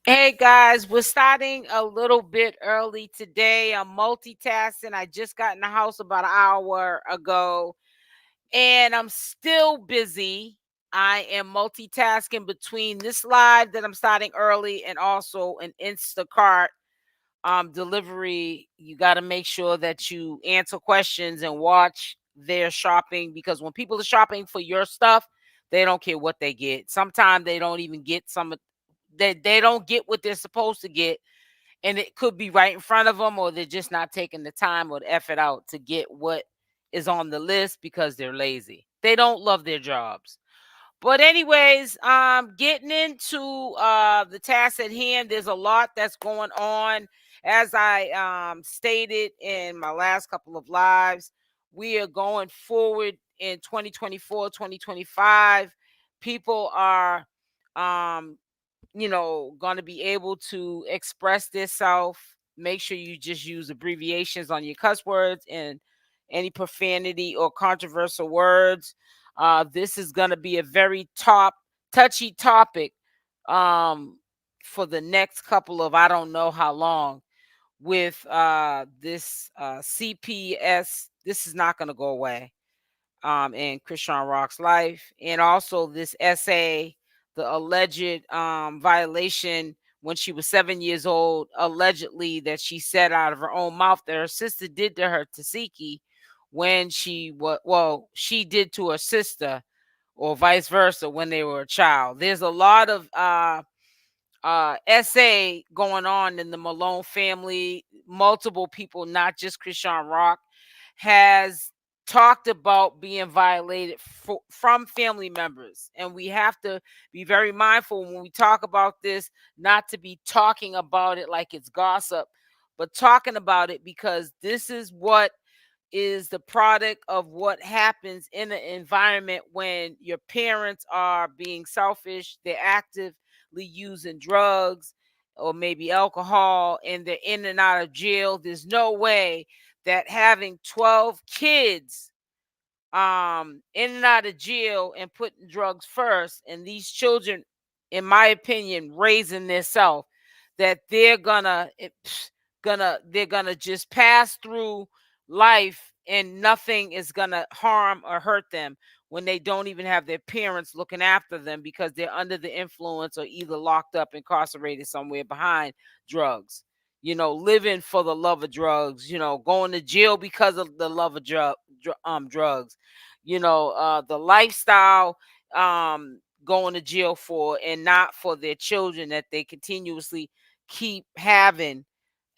Hey guys, we're starting a little bit early today. I'm multitasking. I just got in the house about an hour ago and I'm still busy. I am multitasking between this live that I'm starting early and also an Instacart delivery. You got to make sure that you answer questions and watch their shopping, because when people are shopping for your stuff, they don't care what they get. Sometimes they don't even get they don't get what they're supposed to get, and it could be right in front of them, or they're just not taking the time or the effort out to get what is on the list because they're lazy. They don't love their jobs. But anyways, getting into the task at hand, there's a lot that's going on. As I stated in my last couple of lives, we are going forward in 2024, 2025. People are um going to be able to express themselves. Make sure you just use abbreviations on your cuss words and any profanity or controversial words. This is going to be a very touchy topic for the next couple of, I don't know how long, with this CPS. This is not going to go away in Chrisean Rock's life, and also this essay, the alleged violation when she was 7 years old, allegedly, that she said out of her own mouth that her sister did to her 𝗪𝗪𝗪 when she did to her sister, or vice versa, when they were a child. There's a lot of essay going on in the Malone family. Multiple people, not just Chrisean Rock, has talked about being violated from family members, and we have to be very mindful when we talk about this, not to be talking about it like it's gossip, but talking about it because this is what is the product of what happens in an environment when your parents are being selfish, they're actively using drugs or maybe alcohol, and they're in and out of jail. There's no way that having 12 kids in and out of jail and putting drugs first, and these children, in my opinion, raising themselves, that they're gonna just pass through life and nothing is gonna harm or hurt them when they don't even have their parents looking after them because they're under the influence or either locked up, incarcerated somewhere behind drugs. Living for the love of drugs. Going to jail because of the love of drugs. The lifestyle, going to jail for, and not for their children that they continuously keep having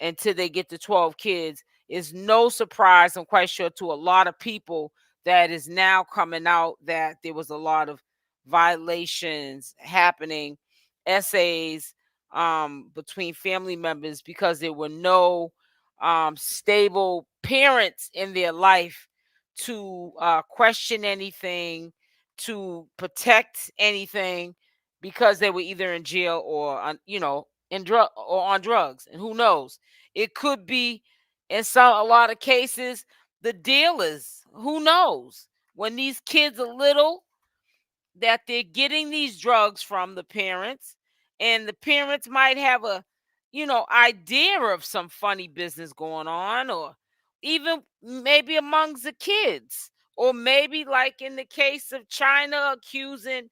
until they get to 12 kids, is no surprise, I'm quite sure, to a lot of people that is now coming out that there was a lot of violations happening, essays between family members, because there were no stable parents in their life to question anything, to protect anything, because they were either in jail or on drugs. And who knows, it could be, in a lot of cases, the dealers. Who knows, when these kids are little, that they're getting these drugs from the parents, and the parents might have a idea of some funny business going on, or even maybe amongst the kids, or maybe like in the case of China accusing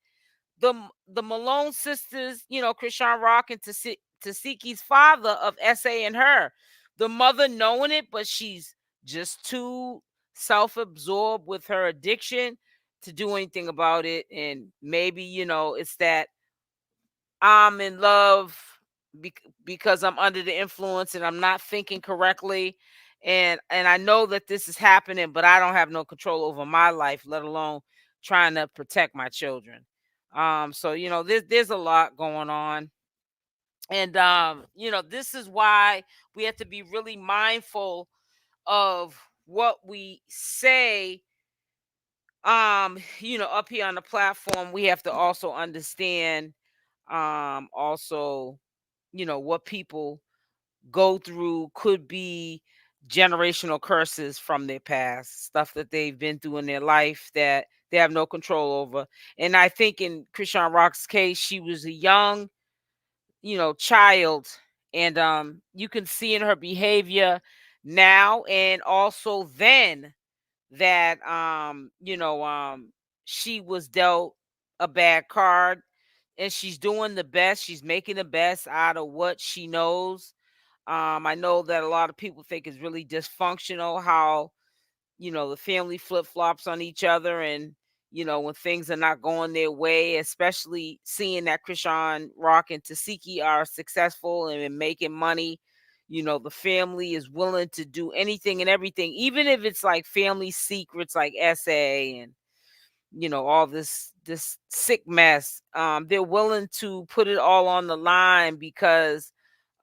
the the Malone sisters, Chrisean Rock and 𝗪𝗪𝗪's father, of SA and her. The mother knowing it, but she's just too self-absorbed with her addiction to do anything about it. And maybe, it's that I'm in love because I'm under the influence and I'm not thinking correctly. And I know that this is happening, but I don't have no control over my life, let alone trying to protect my children. So there's a lot going on. And this is why we have to be really mindful of what we say. Up here on the platform, we have to also understand also, what people go through could be generational curses from their past, stuff that they've been through in their life that they have no control over. And I think in Chrisean Rock's case, she was a young child. And you can see in her behavior now and also then that she was dealt a bad card, and she's doing the best. She's making the best out of what she knows. I know that a lot of people think it's really dysfunctional how the family flip flops on each other, and when things are not going their way, especially seeing that Chrisean Rock and 𝗪𝗪𝗪𝗪 are successful and making money. The family is willing to do anything and everything, even if it's like family secrets like SA and all this sick mess. They're willing to put it all on the line because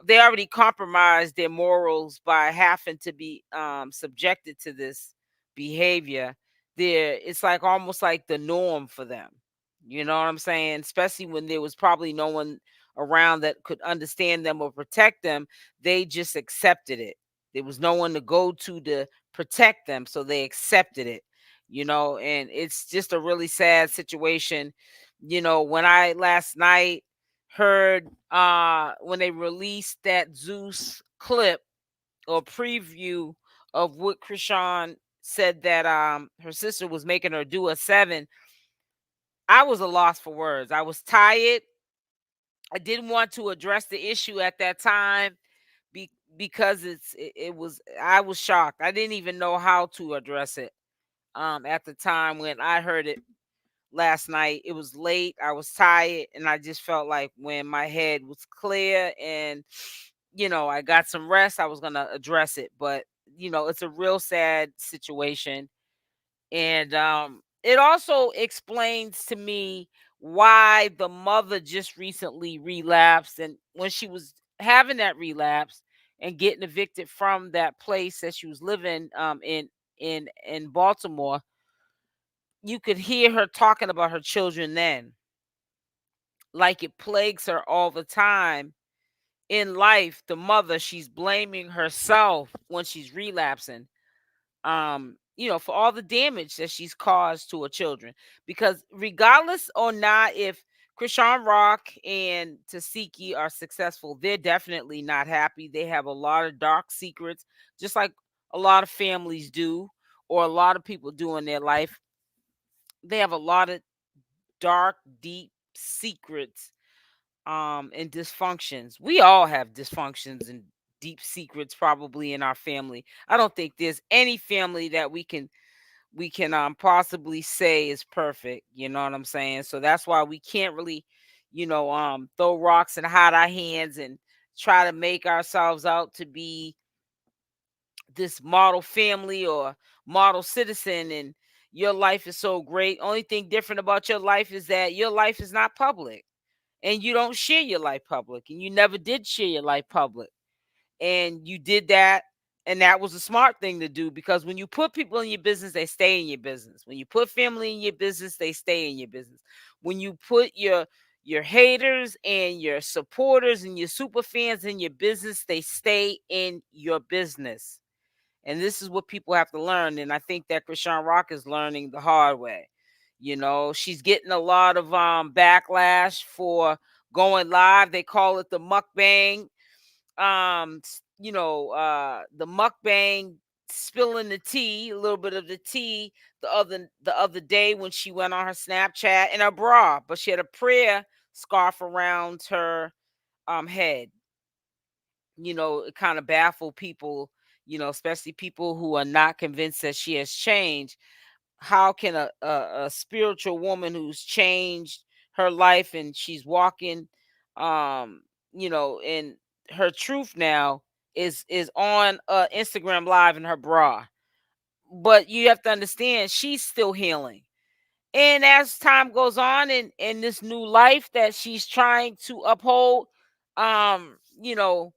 they already compromised their morals by having to be subjected to this behavior. It's like almost like the norm for them. You know what I'm saying? Especially when there was probably no one around that could understand them or protect them. They just accepted it. There was no one to go to protect them, so they accepted it. And it's just a really sad situation. When I last night heard when they released that Zeus clip or preview of what Chrisean said that her sister was making her do a 7, I was a loss for words. I was tired. I didn't want to address the issue at that time because it was I was shocked. I didn't even know how to address it at the time when I heard it last night. It was late. I was tired, and I just felt like when my head was clear and I got some rest, I was gonna address it. But it's a real sad situation, and it also explains to me why the mother just recently relapsed, and when she was having that relapse and getting evicted from that place that she was living in Baltimore, you could hear her talking about her children then, like it plagues her all the time in life. The mother, she's blaming herself when she's relapsing, for all the damage that she's caused to her children. Because regardless or not, if Chrisean Rock and 𝗪𝗪𝗪𝗪 are successful, they're definitely not happy. They have a lot of dark secrets, just like a lot of families do, or a lot of people do in their life. They have a lot of dark, deep secrets and dysfunctions. We all have dysfunctions and deep secrets probably in our family. I don't think there's any family that we can possibly say is perfect. You know what I'm saying? So that's why we can't really, throw rocks and hide our hands and try to make ourselves out to be this model family or model citizen, and your life is so great. Only thing different about your life is that your life is not public, and you don't share your life public, and you never did share your life public. And you did that, and that was a smart thing to do, because when you put people in your business, they stay in your business. When you put family in your business, they stay in your business. When you put your haters and your supporters and your super fans in your business, they stay in your business. And this is what people have to learn. And I think that Chrisean Rock is learning the hard way. She's getting a lot of backlash for going live. They call it the mukbang. The mukbang, spilling the tea, a little bit of the tea the other day when she went on her Snapchat in her bra, but she had a prayer scarf around her head. It kind of baffled people, especially people who are not convinced that she has changed. How can a spiritual woman who's changed her life and she's walking, in her truth now, is on Instagram live in her bra? But you have to understand, she's still healing. And as time goes on in this new life that she's trying to uphold, um, you know,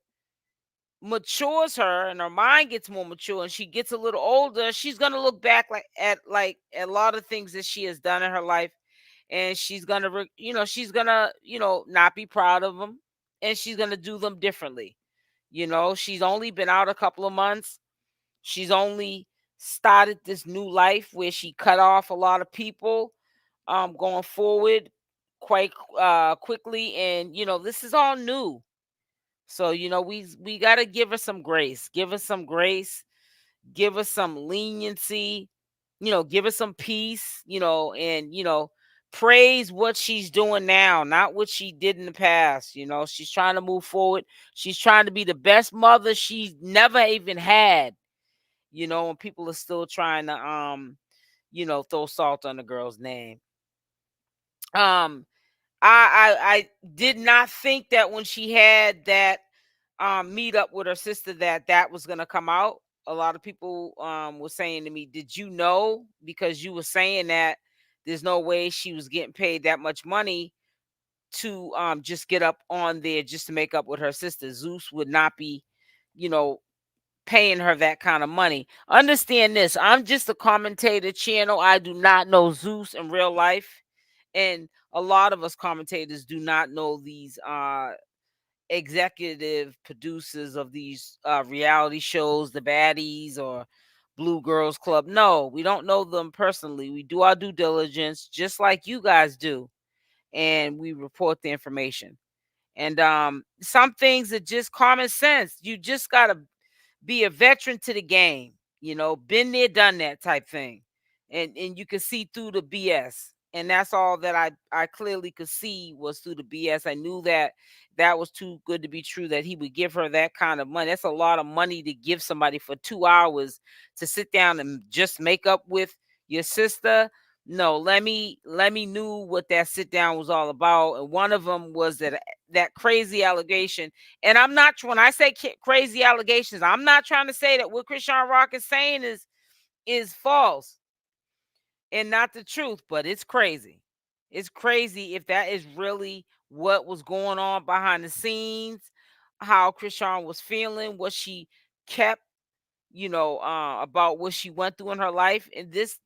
matures her, and her mind gets more mature and she gets a little older, she's gonna look back at a lot of things that she has done in her life, and she's gonna she's gonna not be proud of them, and she's gonna do them differently. She's only been out a couple of months. She's only started this new life where she cut off a lot of people going forward. quite quickly, and this is all new. So we got to give her some grace. Give us some grace. Give us some leniency. Give us some peace. And praise what she's doing now, not what she did in the past. She's trying to move forward. She's trying to be the best mother she's never even had. And people are still trying to throw salt on the girl's name. I did not think that when she had that meet up with her sister that was gonna come out. A lot of people were saying to me, "Did you know?" Because you were saying that there's no way she was getting paid that much money to just get up on there just to make up with her sister. Zeus would not be, you know, paying her that kind of money. Understand this. I'm just a commentator channel. I do not know Zeus in real life. And a lot of us commentators do not know these executive producers of these reality shows, the baddies or Blue Girls Club. No, we don't know them personally. We do our due diligence just like you guys do. And we report the information. And some things are just common sense. You just gotta be a veteran to the game, been there, done that type thing. And you can see through the BS. And that's all that I clearly could see was through the BS. I knew that was too good to be true, that he would give her that kind of money. That's a lot of money to give somebody for 2 hours to sit down and just make up with your sister. No, let me knew what that sit down was all about. And one of them was that crazy allegation. And I'm not, when I say crazy allegations, I'm not trying to say that what Chrisean Rock is saying is false and not the truth, but it's crazy. It's crazy if that is really what was going on behind the scenes, how Chrisean was feeling, what she kept, about what she went through in her life. And this,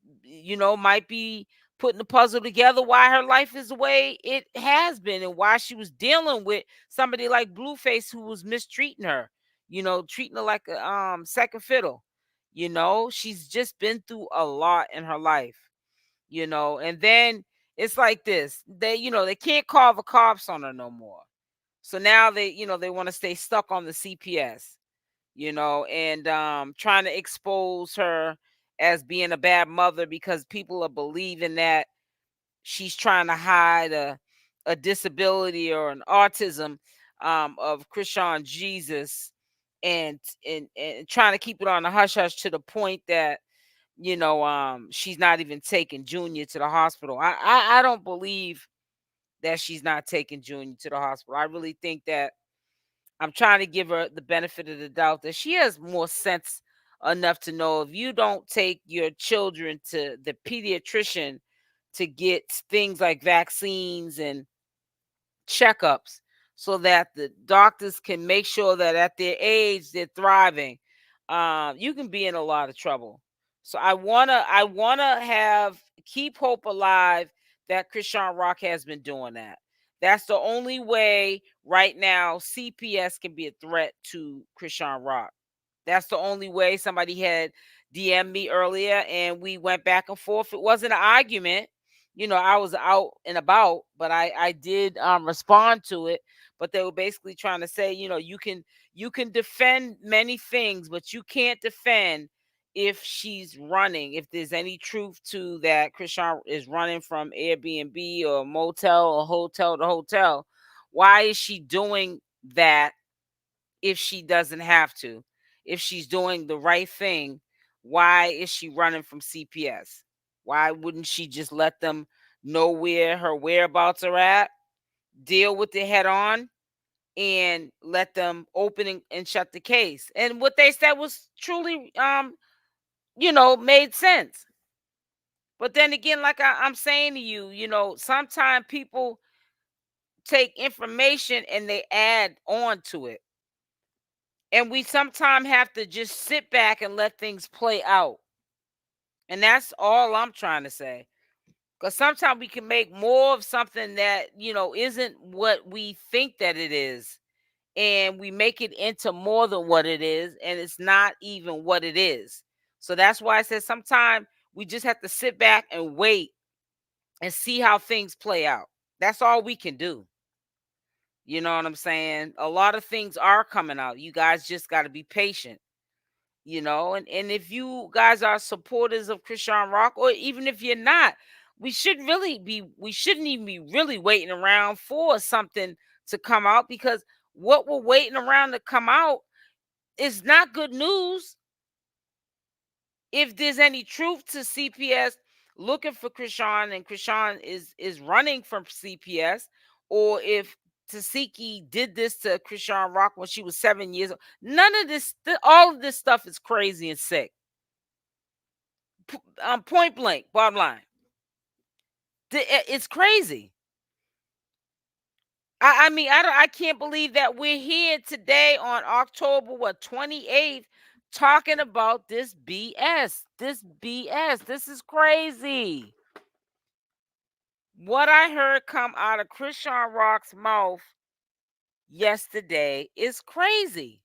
might be putting the puzzle together why her life is the way it has been and why she was dealing with somebody like Blueface who was mistreating her, treating her like a second fiddle. She's just been through a lot in her life, and then it's like this. They can't call the cops on her no more. So now they want to stay stuck on the CPS, and trying to expose her as being a bad mother because people are believing that she's trying to hide a disability or an autism of 𝗪𝗛𝗪 and trying to keep it on the hush hush to the point that she's not even taking Junior to the hospital. I don't believe that she's not taking Junior to the hospital. I really think that I'm trying to give her the benefit of the doubt that she has more sense enough to know if you don't take your children to the pediatrician to get things like vaccines and checkups so that the doctors can make sure that at their age they're thriving, you can be in a lot of trouble. So I wanna have keep hope alive that Chrisean Rock has been doing that. That's the only way right now CPS can be a threat to Chrisean Rock. That's the only way. Somebody had DM'd me earlier and we went back and forth. It wasn't an argument. I was out and about, but I did respond to it. But they were basically trying to say, you can defend many things, but you can't defend if she's running. If there's any truth to that, Chrisean is running from Airbnb or motel or hotel to hotel. Why is she doing that if she doesn't have to? If she's doing the right thing, why is she running from CPS? Why wouldn't she just let them know where her whereabouts are at, deal with it head on, and let them open and shut the case? And what they said was truly, made sense. But then again, like I'm saying to you, sometimes people take information and they add on to it. And we sometimes have to just sit back and let things play out. And that's all I'm trying to say. Because sometimes we can make more of something that, isn't what we think that it is. And we make it into more than what it is. And it's not even what it is. So that's why I said sometimes we just have to sit back and wait and see how things play out. That's all we can do. You know what I'm saying? A lot of things are coming out. You guys just got to be patient. And if you guys are supporters of Chrisean Rock, or even if you're not, we shouldn't even be really waiting around for something to come out, because what we're waiting around to come out is not good news. If there's any truth to CPS looking for Chrisean, and Chrisean is running from CPS, or if 𝗪𝗪𝗪 did this to Chrisean Rock when she was 7 years old, none of this, all of this stuff is crazy and sick. Point blank, bottom line, it's crazy. I mean, I can't believe that we're here today on October 28th talking about this BS. This is crazy. What I heard come out of Chrisean Rock's mouth yesterday is crazy.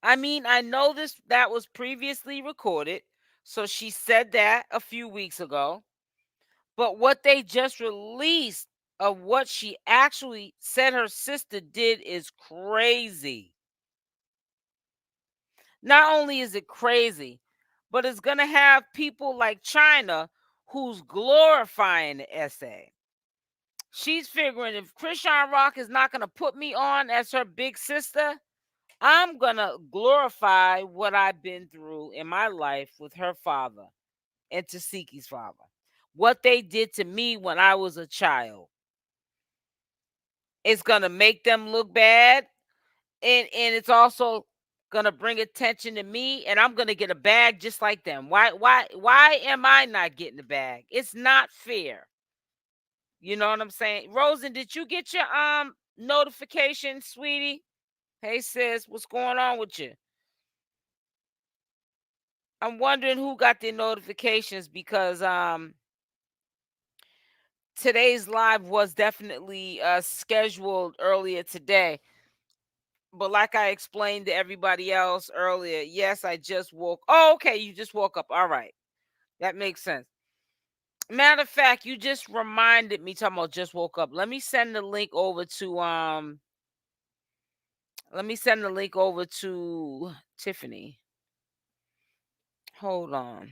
I mean, I know that was previously recorded, so she said that a few weeks ago. But what they just released of what she actually said her sister did is crazy. Not only is it crazy, but it's going to have people like China who's glorifying the essay. She's figuring if Chrisean Rock is not going to put me on as her big sister, I'm going to glorify what I've been through in my life with her father and 𝗪𝗪𝗪𝗪's father. What they did to me when I was a child. It's going to make them look bad, and it's also going to bring attention to me, and I'm going to get a bag just like them. Why am I not getting the bag? It's not fair. You know what I'm saying? Rosen, did you get your notification, sweetie? Hey sis, what's going on with you? I'm wondering who got their notifications, because today's live was definitely scheduled earlier today. But like I explained to everybody else earlier, yes, I just woke. Oh, okay, you just woke up. All right. That makes sense. Matter of fact, you just reminded me, talking about just woke up. Let me send the link over to Tiffany. Hold on.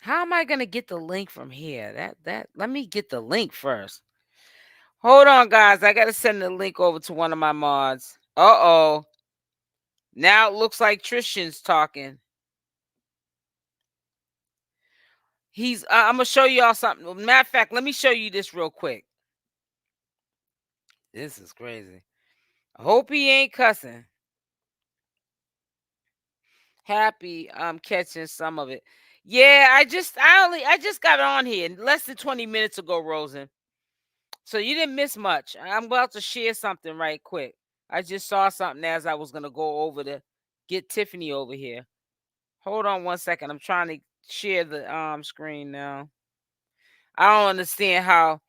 How am I gonna get the link from here? Let me get the link first. Hold on, guys. I gotta send the link over to one of my mods. Uh-oh. Now it looks like Trishan's talking. I'm gonna show y'all something. Matter of fact, let me show you this real quick. This is crazy. I hope he ain't cussing. Happy I'm catching some of it. Yeah, I just got on here less than 20 minutes ago, Rosen. So you didn't miss much. I'm about to share something right quick. I just saw something as I was gonna go over to get Tiffany over here. Hold on one second. I'm trying to share the screen now. I don't understand how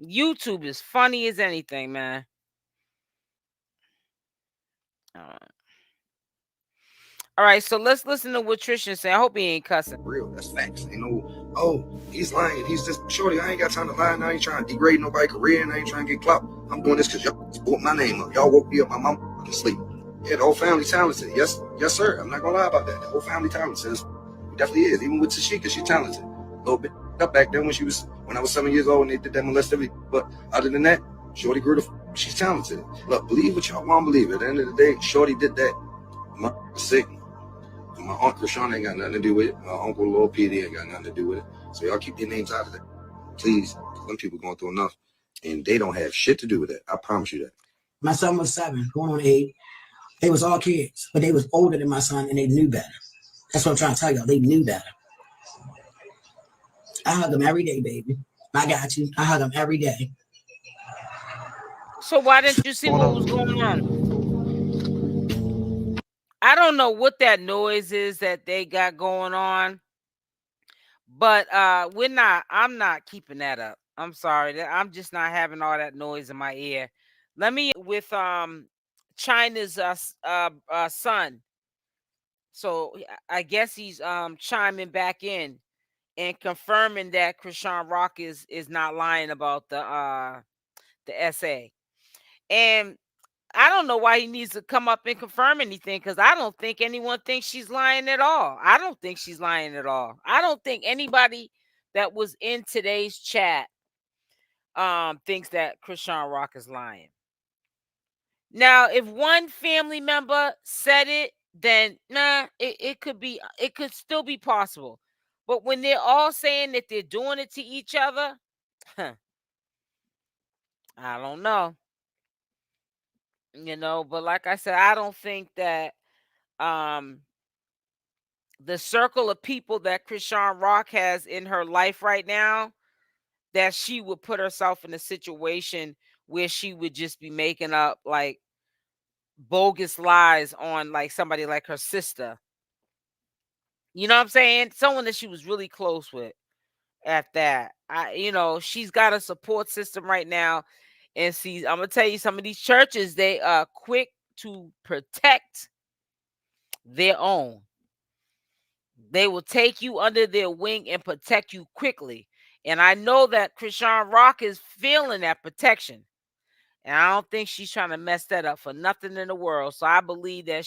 YouTube is funny as anything, man. All right, so let's listen to what Trishan said. I hope he ain't cussing. Real, that's facts. You know, oh, he's lying. He's just shorty. I ain't got time to lie. I ain't trying to degrade nobody's career, and I ain't trying to get clout. I'm doing this because y'all spoke my name up. Y'all woke me up. My mom fucking sleep. Yeah, the whole family talented. Yes, sir. I'm not gonna lie about that. The whole family talented. It definitely is. Even with 𝗪𝗪𝗪𝗪, she's talented. A little bit up back then when I was 7 years old and they did that molestivity. But other than that, shorty grew she's talented. Look, believe what y'all want to believe. At the end of the day, shorty did that. My sick. My Aunt Chrisean ain't got nothing to do with it. My Uncle Lil Petey ain't got nothing to do with it. So y'all keep your names out of it. Please. Some people going through enough. And they don't have shit to do with it. I promise you that. My son was 7, going on 8. They was all kids, but they was older than my son and they knew better. That's what I'm trying to tell y'all. They knew better. I hug them every day, baby. I got you. I hug them every day. So why didn't you see what was going on? I don't know what that noise is that they got going on, but I'm not keeping that up. I'm sorry. I'm just not having all that noise in my ear. Let me with China's son. So I guess he's chiming back in. and confirming that Chrisean Rock is not lying about the essay. And I don't know why he needs to come up and confirm anything, because I don't think anyone thinks she's lying at all. I don't think she's lying at all. I don't think anybody that was in today's chat thinks that Chrisean Rock is lying. Now, if one family member said it, then it could still be possible. But when they're all saying that they're doing it to each other, I don't know. But like I said, I don't think that the circle of people that Chrisean Rock has in her life right now, that she would put herself in a situation where she would just be making up like bogus lies on like somebody like her sister. You know what I'm saying? Someone that she was really close with at that. She's got a support system right now. And see, I'm gonna tell you, some of these churches, they are quick to protect their own. They will take you under their wing and protect you quickly. And I know that Chrisean Rock is feeling that protection. And I don't think she's trying to mess that up for nothing in the world. So I believe that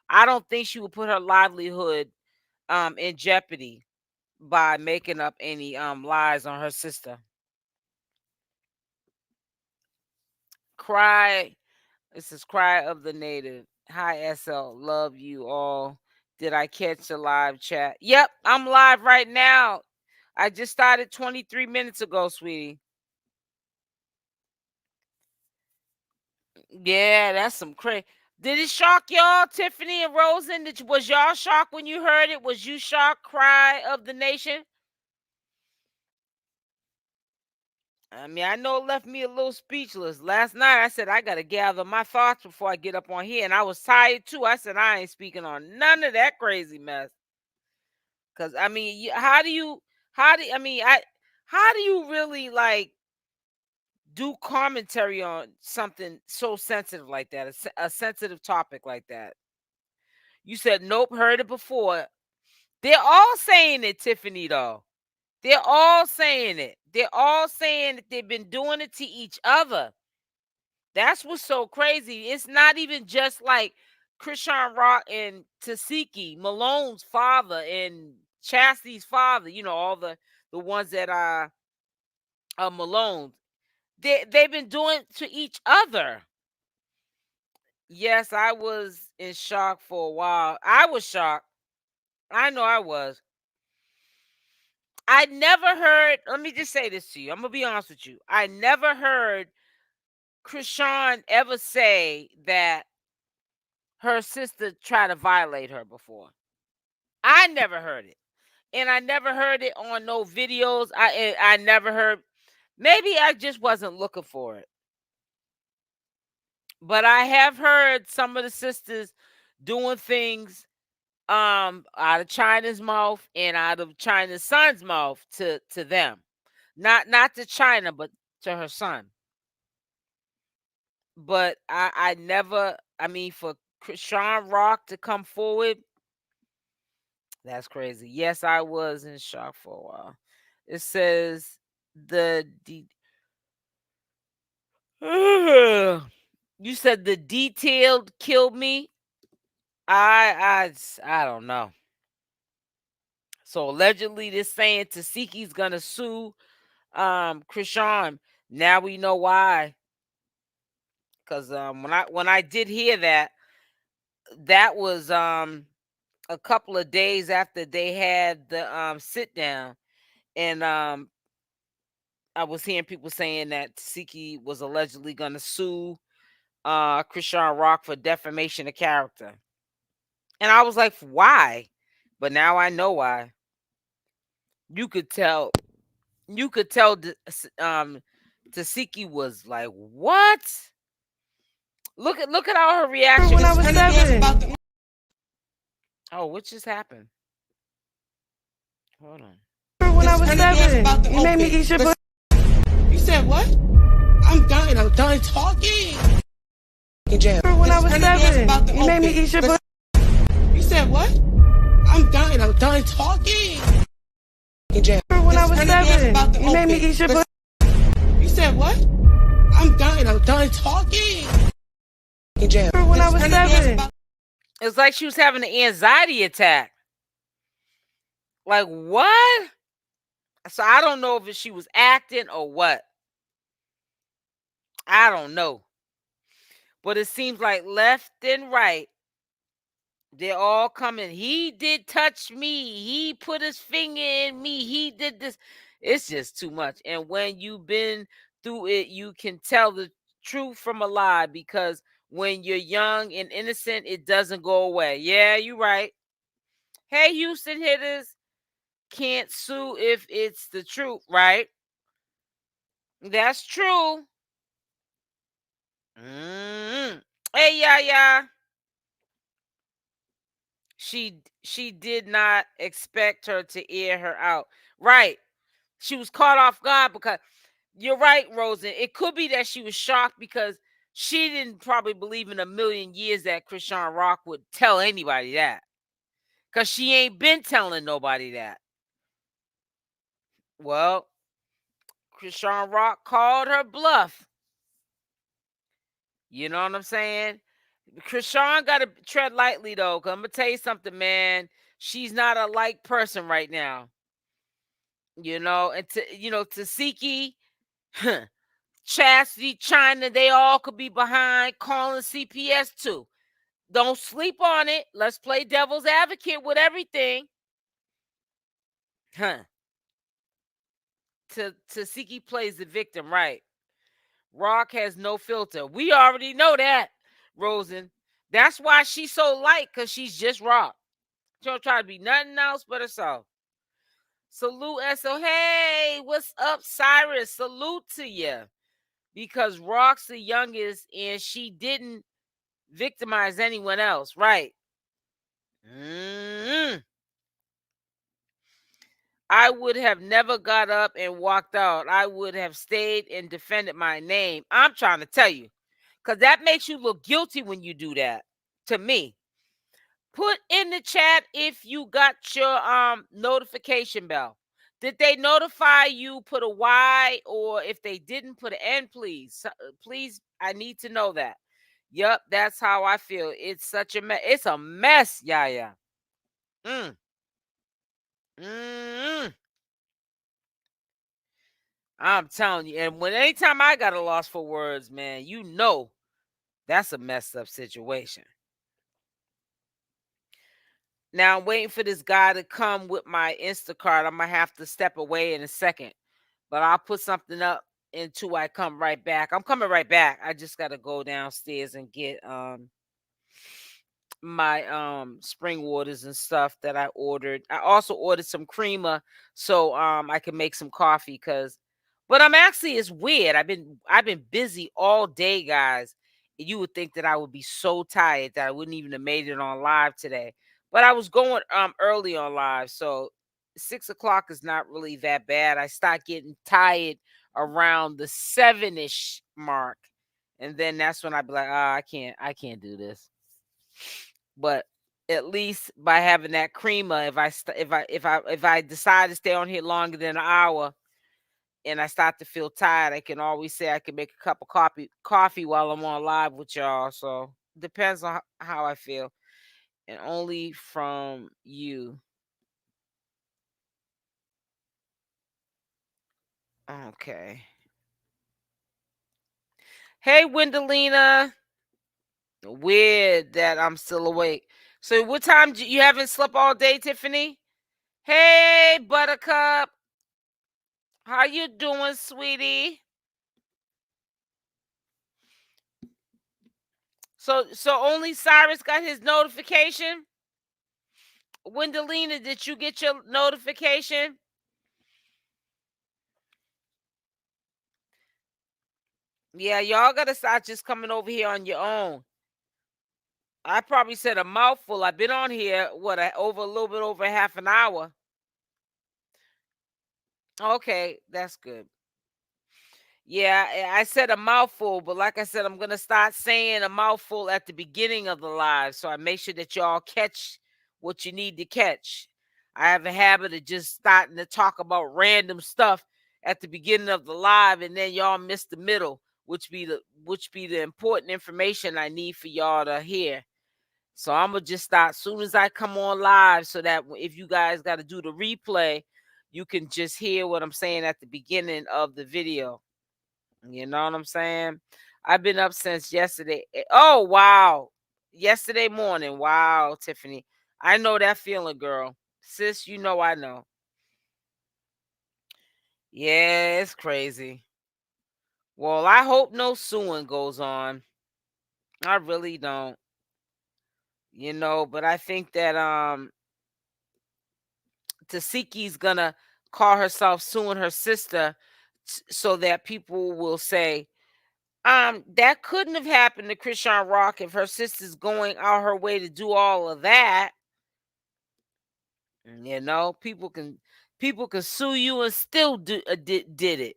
I don't think she would put her livelihood in jeopardy by making up any lies on her sister. This is Cry of the Native. Hi, SL. Love you all. Did I catch the live chat? Yep, I'm live right now. I just started 23 minutes ago, sweetie. Yeah, that's some crazy. Did it shock y'all, Tiffany and Rosen? Was y'all shocked when you heard it? Was you shocked, Cry of the Nation? I mean, I know it left me a little speechless. Last night, I said, I got to gather my thoughts before I get up on here. And I was tired, too. I said, I ain't speaking on none of that crazy mess. Because, I mean, how do you really, like, do commentary on something so sensitive like that, a sensitive topic like that? You said, nope, heard it before. They're all saying it, Tiffany, though. They're all saying it. They're all saying that they've been doing it to each other. That's what's so crazy. It's not even just like Chrisean Rock and 𝗪𝗪𝗪, Malone's father and Chastity's father, all the ones that are Malone. They've been doing it to each other. Yes, I was in shock for a while. I was shocked. I know I was. I never heard, let me just say this to you. I'm going to be honest with you. I never heard Chrisean ever say that her sister tried to violate her before. I never heard it. And I never heard it on no videos. I never heard. Maybe I just wasn't looking for it. But I have heard some of the sisters doing things out of China's mouth and out of China's son's mouth to them. Not to China, but to her son. But I never, for Chrisean Rock to come forward, that's crazy. Yes, I was in shock for a while. It says you said the detailed killed me. I don't know. So allegedly, this saying 𝗪𝗪𝗪's gonna sue Chrisean. Now we know why. Because when I did hear that was a couple of days after they had the sit down, and I was hearing people saying that 𝗪𝗪𝗪 was allegedly gonna sue Chrisean Rock for defamation of character. And I was like, why? But now I know why. You could tell 𝗪𝗪𝗪𝗪 was like, what? Look at all her reactions. When I was 7. Oh, what just happened? Hold on. When I was 7, you made me eat your butt. You said what? I'm done talking. When I was 7, you made me eat your butt. You said what? I'm done talking. jail. When I was 7, you made me eat your butt. You said what? I'm done talking. In jail. When I was 7. It's like she was having an anxiety attack. Like, what? So I don't know if she was acting or what. I don't know. But it seems like left and right, they're all coming. He did touch me. He put his finger in me. He did this. It's just too much. And when you've been through it, you can tell the truth from a lie, because when you're young and innocent, it doesn't go away. Yeah, you're right. Hey, Houston hitters, can't sue if it's the truth, right? That's true. Hey, yeah. She did not expect her to air her out. Right. She was caught off guard, because you're right, Rosen. It could be that she was shocked because she didn't probably believe in a million years that Chrisean Rock would tell anybody that. Because she ain't been telling nobody that. Well, Chrisean Rock called her bluff. You know what I'm saying? Chrisean got to tread lightly, though, because I'm going to tell you something, man. She's not a like person right now. You know, and 𝗪𝗪𝗧𝗖𝗪, Chastity, China, they all could be behind calling CPS too. Don't sleep on it. Let's play devil's advocate with everything. 𝗪𝗪𝗧𝗖𝗪 plays the victim, right? Rock has no filter. We already know that, Rosen. That's why she's so light, because she's just Rock. She don't try to be nothing else but herself. Salute, SO. Hey, what's up, Cyrus? Salute to you. Because Rock's the youngest and she didn't victimize anyone else, right? I would have never got up and walked out. I would have stayed and defended my name. I'm trying to tell you, because that makes you look guilty when you do that to me. Put in the chat if you got your notification bell. Did they notify you? Put a Y, or if they didn't, put an N, please. Please, I need to know that. Yep, that's how I feel. It's such a mess. It's a mess, yeah. I'm telling you. And anytime I got a loss for words, man, you know that's a messed up situation. Now I'm waiting for this guy to come with my Instacart. I'm gonna have to step away in a second, but I'll put something up until I come right back. I'm coming right back. I just gotta go downstairs and get my spring waters and stuff that I ordered. I also ordered some creamer so I can make some coffee, but I'm actually, it's weird. I've been busy all day, guys. You would think that I would be so tired that I wouldn't even have made it on live today. But I was going early on live, so 6 o'clock is not really that bad. I start getting tired around the 7-ish mark, and then that's when I'd be like, I can't do this. But at least by having that creamer, if I decide to stay on here longer than an hour and I start to feel tired, I can always say I can make a cup of coffee while I'm on live with y'all. So depends on how I feel. And only from you. Okay. Hey, Wendelina. Weird that I'm still awake. So what time you haven't slept all day, Tiffany? Hey, Buttercup. How you doing, sweetie? So only Cyrus got his notification? Wendelina, did you get your notification? Yeah, y'all gotta start just coming over here on your own. I probably said a mouthful. I've been on here, a little bit over half an hour. Okay, that's good. Yeah, I said a mouthful, but like I said, I'm going to start saying a mouthful at the beginning of the live, so I make sure that y'all catch what you need to catch. I have a habit of just starting to talk about random stuff at the beginning of the live, and then y'all miss the middle, which be the important information I need for y'all to hear. So I'm gonna just start as soon as I come on live, so that if you guys got to do the replay, you can just hear what I'm saying at the beginning of the video. You know what I'm saying? I've been up since yesterday. Oh, wow. Yesterday morning. Wow, Tiffany. I know that feeling, girl. Sis, you know I know. Yeah, it's crazy. Well, I hope no suing goes on. I really don't. You know, but I think that 𝗪𝗪𝗪's gonna call herself suing her sister so that people will say, that couldn't have happened to Chrisean Rock if her sister's going out her way to do all of that. You know, people can sue you and still did it.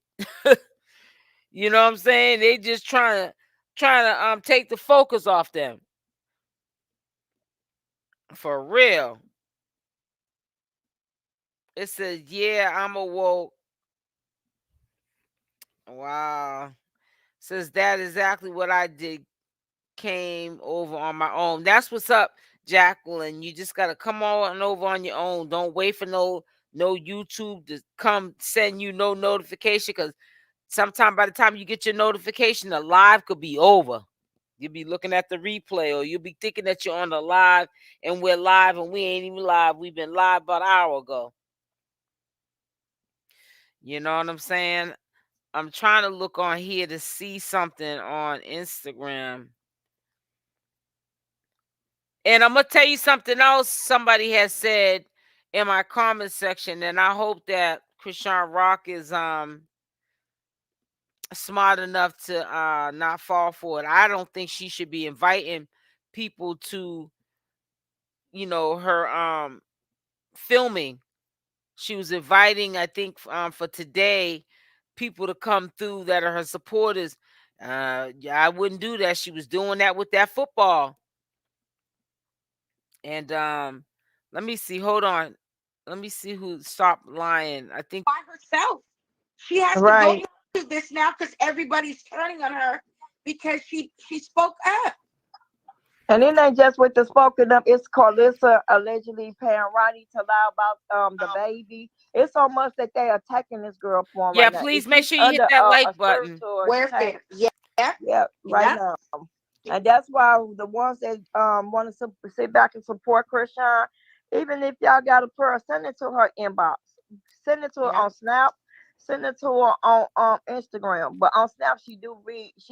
You know what I'm saying? They just trying to take the focus off them. For real. It says, yeah, I'm a woke. Wow. Says that exactly what I did. Came over on my own. That's what's up, Jacqueline. You just gotta come on over on your own. Don't wait for no YouTube to come send you no notification, because sometime by the time you get your notification, the live could be over. You'll be looking at the replay, or you'll be thinking that you're on the live and we're live and we ain't even live. We've been live about an hour ago. You know what I'm saying? I'm trying to look on here to see something on Instagram. And I'm going to tell you something else somebody has said in my comment section, and I hope that Chrisean Rock is smart enough to not fall for it. I don't think she should be inviting people to, you know, her filming. She was inviting, I think, for today, people to come through that are her supporters. Yeah, I wouldn't do that. She was doing that with that football. And let me see. Hold on. Let me see who stopped lying. I think by herself. She has to go through this now because everybody's turning on her because she spoke up. And it ain't just with the spoken up. It's Karlissa allegedly paying Ronnie to lie about the baby. It's so much that they attacking this girl for yeah, right now. please make sure you hit that like button. Warfare. Yeah, right now. And that's why the ones that want to sit back and support Chrisean, even if y'all got a prayer, send it to her inbox. Send it to her on Snap. Send it to her on Instagram. But on Snap, she do read it.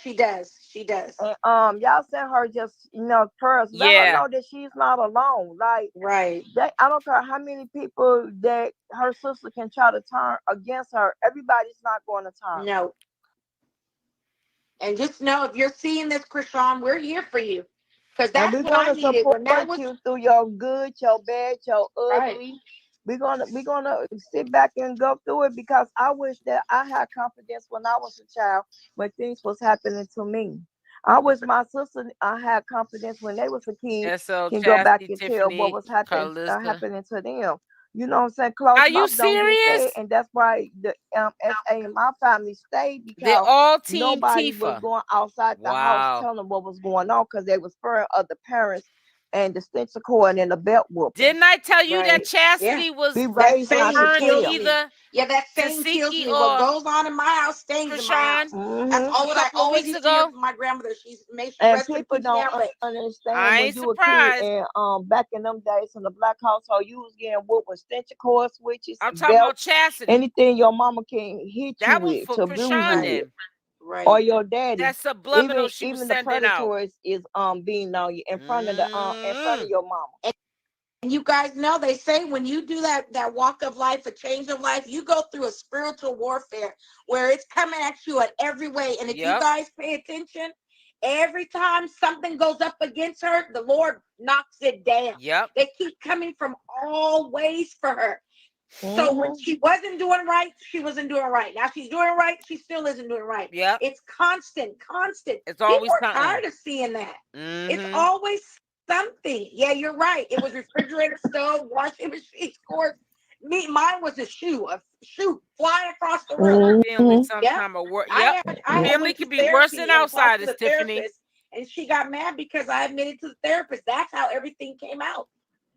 She does. She does. And y'all send her just prayers. Let her know that she's not alone. Like right. I don't care how many people that her sister can try to turn against her. Everybody's not going to turn. No. And just know, if you're seeing this, Chrisean, we're here for you. Because that's what I needed. We're gonna support you through your good, your bad, your ugly. We're gonna sit back and go through it, because I wish that I had confidence when I was a child, when things was happening to me. I wish my sister I had confidence when they was a kid, can go back and tell what was happening to them. You know what I'm saying? Close Are you mouth don't get serious? fed, and that's why the SA in my family stayed, because they're all team nobody Tifa. was going outside the house telling them what was going on, because they was fearing of the parents and the stench of cord and the belt whooping. Didn't I tell you that Chastity was raised burned either? Yeah, that same kills me. What goes on in my house stays in my house. That's all I always used to hear from my grandmother. She's made sure people don't understand when you were a kid, and back in them days in the black household, you was getting what was stench of cord switches. I'm talking about Chastity. Anything your mama can hit you with to abuse you with. Right. Or your daddy. That's subliminal. Even the predators is being on you in front of your mama. And you guys know, they say when you do that walk of life, a change of life, you go through a spiritual warfare where it's coming at you at every way. And if you guys pay attention, every time something goes up against her, the Lord knocks it down. They keep coming from all ways for her. So when she wasn't doing right, she wasn't doing right. Now she's doing right, she still isn't doing right. It's constant. It's always people are tired of seeing that. It's always something. Yeah, you're right. It was refrigerator, stove, washing machine, course. Mine was a shoe flying across the room. Family Yeah. sometime or work. I Family went to can be worse therapy than and talked to outsiders, the Tiffany. therapist, and she got mad because I admitted to the therapist. That's how everything came out.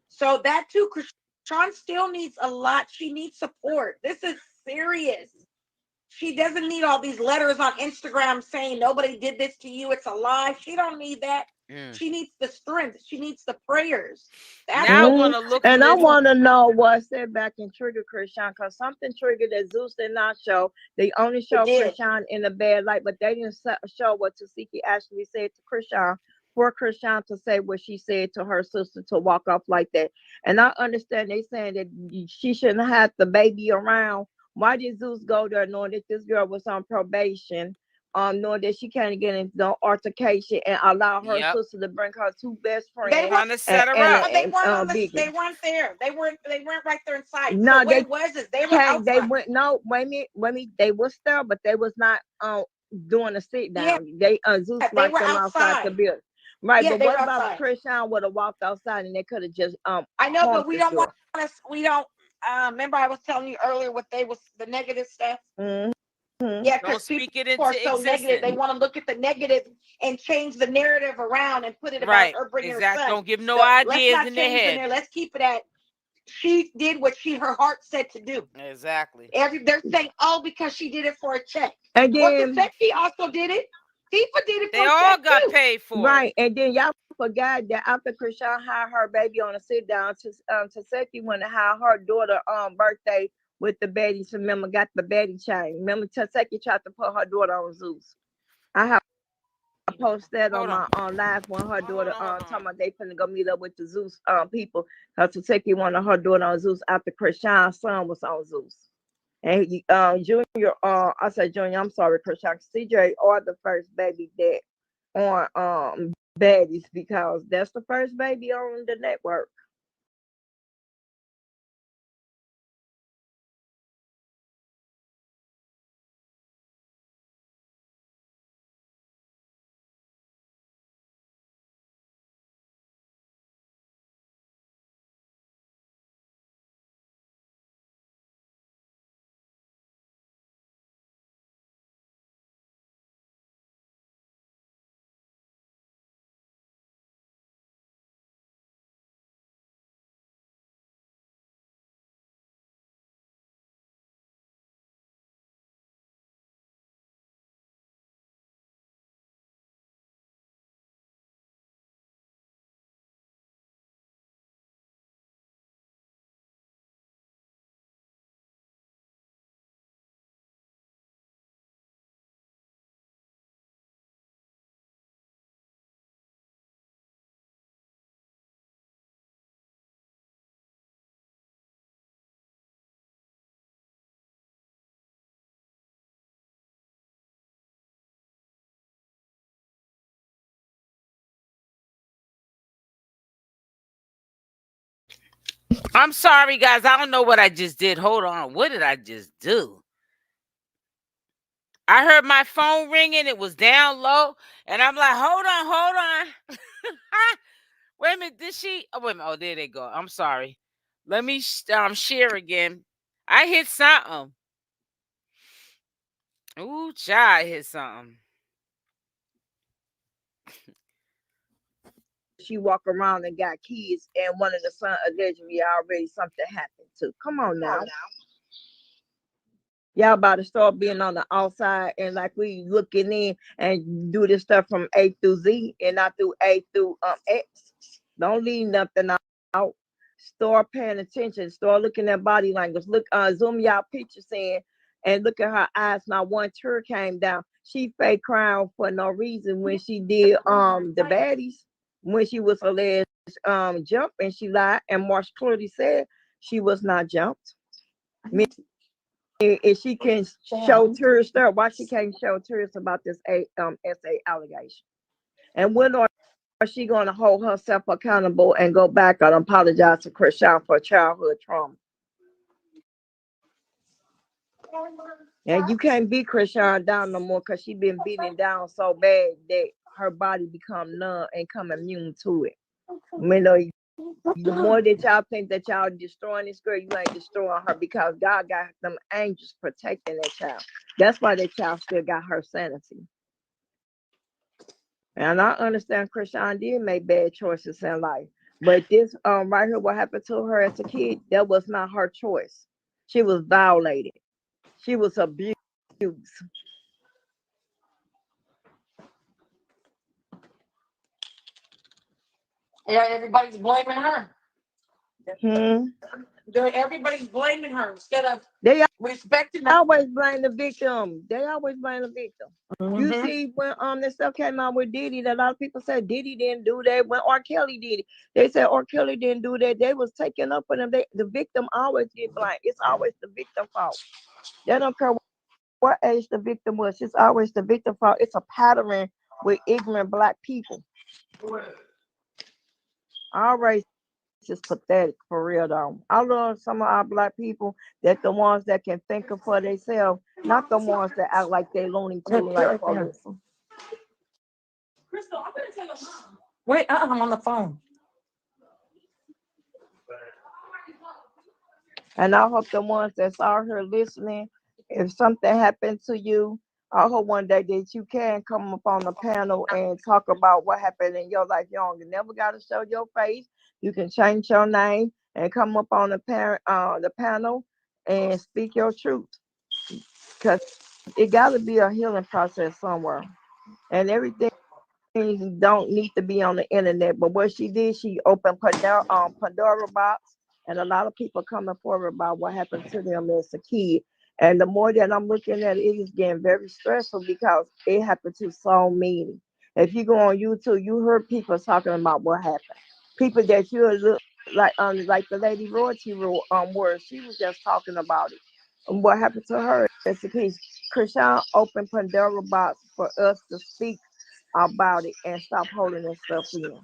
So that too, Chrisean still needs a lot. She needs support. This is serious. She doesn't need all these letters on Instagram saying nobody did this to you. It's a lie. She don't need that. She needs the strength. She needs the prayers. That's now I want to look. And I want to know what set back and trigger Chrisean, because something triggered that Zeus did not show. They only showed Chrisean in a bad light, but they didn't show what Tasiki actually said to Chrisean, for Chrisean to say what she said to her sister to walk off like that. And I understand they saying that she shouldn't have the baby around. Why did Zeus go there knowing that this girl was on probation, knowing that she can't get into no altercation, and allow her sister to bring her two best friends? They want to set her up. They weren't they weren't there. They weren't right there inside. No, so what it was is they were outside. They went wait a minute. They was there, but they was not doing a sit down. They Zeus locked them outside the building. Right, but what about Chrisean would have walked outside and they could have just I know, but we don't want to. We don't. Remember, I was telling you earlier what they was the negative stuff. Yeah, because people are so negative. They want to look at the negative and change the narrative around and put it about her bringing her son. Don't give no ideas in their head. Let's keep it at. She did what her heart said to do. Exactly. They're saying, oh, because she did it for a check. And then Taseki also did it. Tifa did it. They all got paid for it. And then y'all forgot that after Chrisean had her baby on a sit down, Taseki went to have her daughter birthday with the baby. So remember, got the baby chain. Remember, Taseki tried to put her daughter on Zeus. I posted that on my live when her daughter talking about they finna go meet up with the Zeus people. Because Taseki wanted her daughter on Zeus after Chrisean's son was on Zeus. And Junior, I said Junior, I'm sorry, Chrisean. CJ are the first baby that on baddies, because that's the first baby on the network. I'm sorry, guys. I don't know what I just did. Hold on. What did I just do? I heard my phone ringing. It was down low. And I'm like, hold on. Wait a minute. Did she? Oh, wait a minute. Oh, there they go. I'm sorry. Let me share again. I hit something. Ooh, child, I hit something. She walk around and got kids, and one of the son allegedly already something happened to. Come on now. Y'all about to start being on the outside and like we looking in and do this stuff from A through Z and not through A through X. Don't leave nothing out. Start paying attention. Start looking at body language. Look, zoom y'all pictures in and look at her eyes. Now one tear came down. She fake crying for no reason when she did the baddies, when she was alleged jump, and she lied, and Marsh clearly said she was not jumped. If she can show tears there, why she can't show tears about this SA allegation? And when are she going to hold herself accountable and go back and apologize to Chrisean for childhood trauma? And you can't beat Chrisean down no more, because she been beaten down so bad that her body become numb and come immune to it. You know, the more that y'all think that y'all destroying this girl, you ain't destroying her, because God got them angels protecting that child. That's why that child still got her sanity. And I understand Chrisean did make bad choices in life. But this right here, what happened to her as a kid, that was not her choice. She was violated. She was abused. Yeah, everybody's blaming her. Hmm. Everybody's blaming her instead of They respecting her. always blame the victim. They always blame the victim. You see, when this stuff came out with Diddy, that a lot of people said Diddy didn't do that. When R. Kelly did it, they said R. Kelly didn't do that. They was taking up for them. The victim always get blamed. It's always the victim fault. They don't care what age the victim was. It's always the victim fault. It's a pattern with ignorant black people. Our race is pathetic, for real though. I love some of our black people, that the ones that can think of for themselves, not the ones that act like they Looney Tune like Karlissa. Crystal, I'm gonna tell your mom. Wait, I'm on the phone. And I hope the ones that's out here listening, if something happened to you, I hope one day that you can come up on the panel and talk about what happened in your life. You don't never got to show your face. You can change your name and come up on the panel and speak your truth. Because it got to be a healing process somewhere. And everything don't need to be on the internet. But what she did, she opened Pandora box, and a lot of people coming forward about what happened to them as a kid. And the more that I'm looking at it, it is getting very stressful, because it happened to so many. If you go on YouTube, you heard people talking about what happened. People that you look like the lady Royalty where she was just talking about it. And what happened to her as a kid. Chrisean opened Pandora box for us to speak about it and stop holding that stuff in.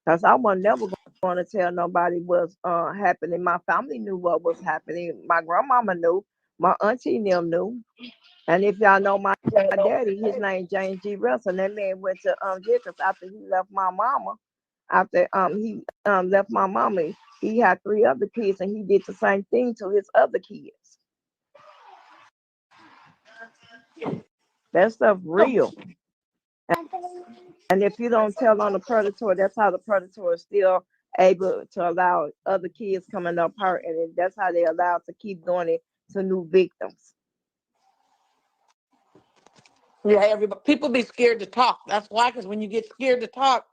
Because I was never going to tell nobody what's happening. My family knew what was happening. My grandmama knew. My auntie and them knew. And if y'all know my daddy, his name James G. Russell. That man went to jail because after he left my mama, he left my mama, he had 3 other kids, and he did the same thing to his other kids. That stuff real. And if you don't tell on the predator, that's how the predator is still able to allow other kids coming up hurt, and that's how they allow to keep doing it to new victims. Yeah, people be scared to talk. That's why, because when you get scared to talk,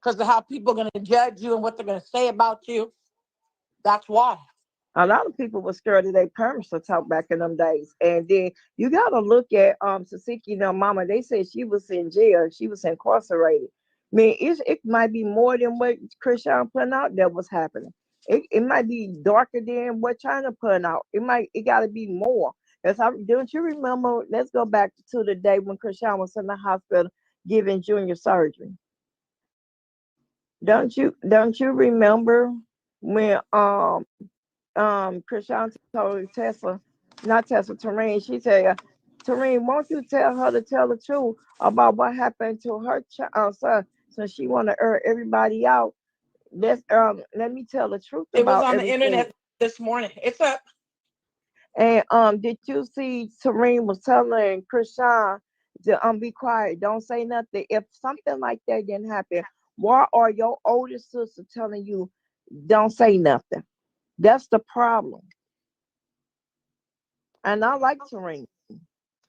because of how people are going to judge you and what they're going to say about you, that's why. A lot of people were scared of their parents to talk back in them days. And then you got to look at Sasiki, mama. They said she was in jail. She was incarcerated. I mean, it might be more than what Chrisean putting out that was happening. It might be darker than what China putting out. It got to be more. Don't you remember? Let's go back to the day when Chrisean was in the hospital giving junior surgery. Don't you remember when Chrisean told 𝗪𝗛𝗪, she said, 𝗪𝗪, won't you tell her to tell the truth about what happened to her son, since she want to air everybody out. Let me tell the truth about it was on everything. the internet this morning. It's up. And did you see 𝗪𝗪 was telling Chrisean to be quiet, don't say nothing? If something like that didn't happen, why are your older sister telling you don't say nothing? That's the problem. And I like 𝗪𝗪.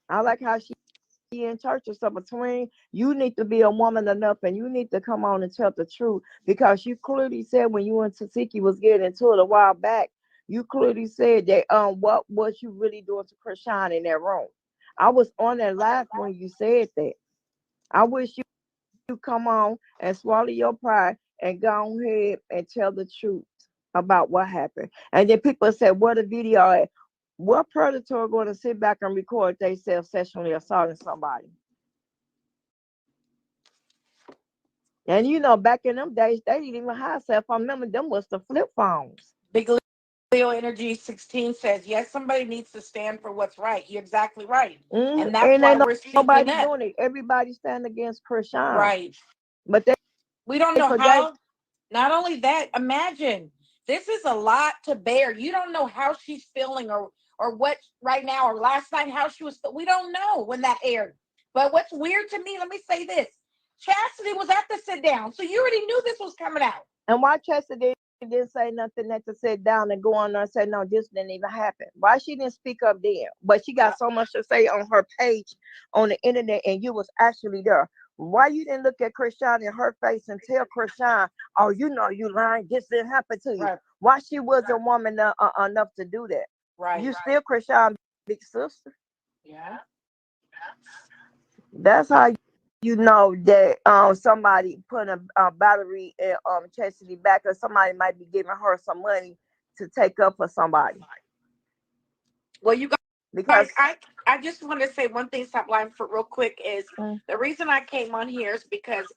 I like how she in church and stuff. But 𝗪𝗪, you need to be a woman enough, and you need to come on and tell the truth, because you clearly said when you and Tasiki was getting into it a while back, you clearly said that what was you really doing to Chrisean in that room. I was on that live when you said that. I wish you come on and swallow your pride and go ahead and tell the truth about what happened. And then people said, what a video at? What predator going to sit back and record themselves sexually assaulting somebody? And back in them days, they didn't even have cell phone. Remember, them was the flip phones. Big Leo Energy 16 says, yes, somebody needs to stand for what's right. You're exactly right. And that's why we're speaking nobody up. doing it. Everybody stand against Chrisean. Right. But they We don't know how. Not only that, imagine this is a lot to bear. You don't know how she's feeling or what right now or last night how she was. We don't know when that aired. But what's weird to me, let me say this: Chastity was at the sit down, so you already knew this was coming out. And why Chastity didn't say nothing at the sit down and go on there and say, no, this didn't even happen? Why she didn't speak up then? But she got so much to say on her page on the internet, and you was actually there. Why you didn't look at Chrisean in her face and tell Chrisean, oh, you know you lying, this didn't happen to you? Right. Why she wasn't woman enough to do that? Right. You still Chrisean big sister. Yeah. That's how you know that somebody put a battery in Chastity back, or somebody might be giving her some money to take up for somebody. Well, you guys, because I just want to say one thing, stop lying for real quick, is the reason I came on here is because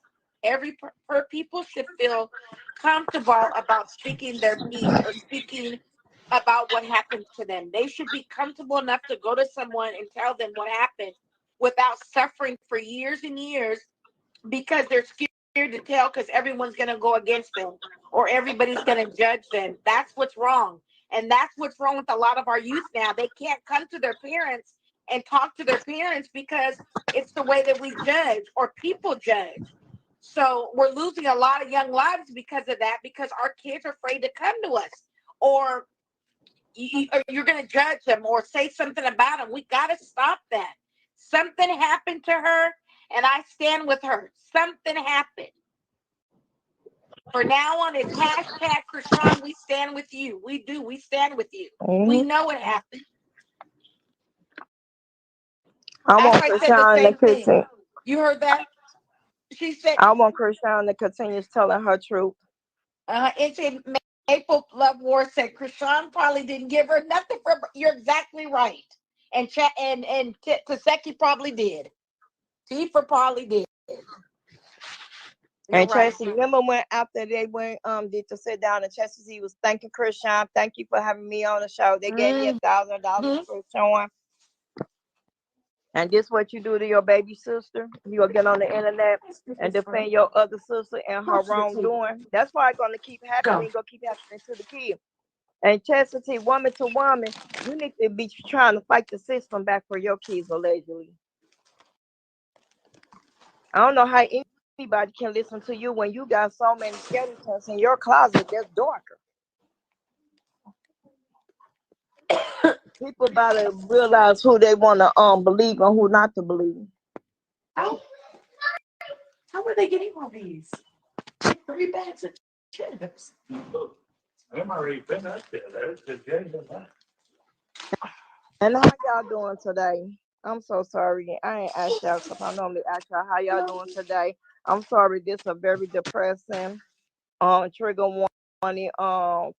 people should feel comfortable about speaking their piece or speaking about what happened to them. They should be comfortable enough to go to someone and tell them what happened without suffering for years and years because they're scared to tell because everyone's going to go against them or everybody's going to judge them. That's what's wrong. And that's what's wrong with a lot of our youth now. They can't come to their parents and talk to their parents because it's the way that we judge or people judge. So we're losing a lot of young lives because of that, because our kids are afraid to come to us, or you're going to judge them or say something about them. We got to stop that. Something happened to her, and I stand with her. Something happened. For now on, it's hashtag Chrisean, we stand with you. We do. We stand with you. We know it happened. I want Chrisean to continue. You heard that? She said, I want Chrisean to continue telling her truth. It's a Maple Love War said Chrisean probably didn't give her nothing for. You're exactly right. And Taseki probably did. Tifa probably did. You're and right. Chastity, remember when after they went did to sit down and Chastity was thanking Chrisean, thank you for having me on the show. They gave me $1,000 for showing. And this what you do to your baby sister? You'll get on the internet and defend your other sister and her wrongdoing. That's why it's gonna keep happening. It's gonna keep happening to the kid. And Chastity, woman to woman, you need to be trying to fight the system back for your kids allegedly. I don't know how anybody can listen to you when you got so many skeletons in your closet that's darker. People about to realize who they want to believe and who not to believe. How are they getting all these? 3 bags of chips. I'm already been up there. And how y'all doing today? I'm so sorry. I ain't asked y'all because I normally ask y'all how y'all doing today. I'm sorry. This is a very depressing, trigger warning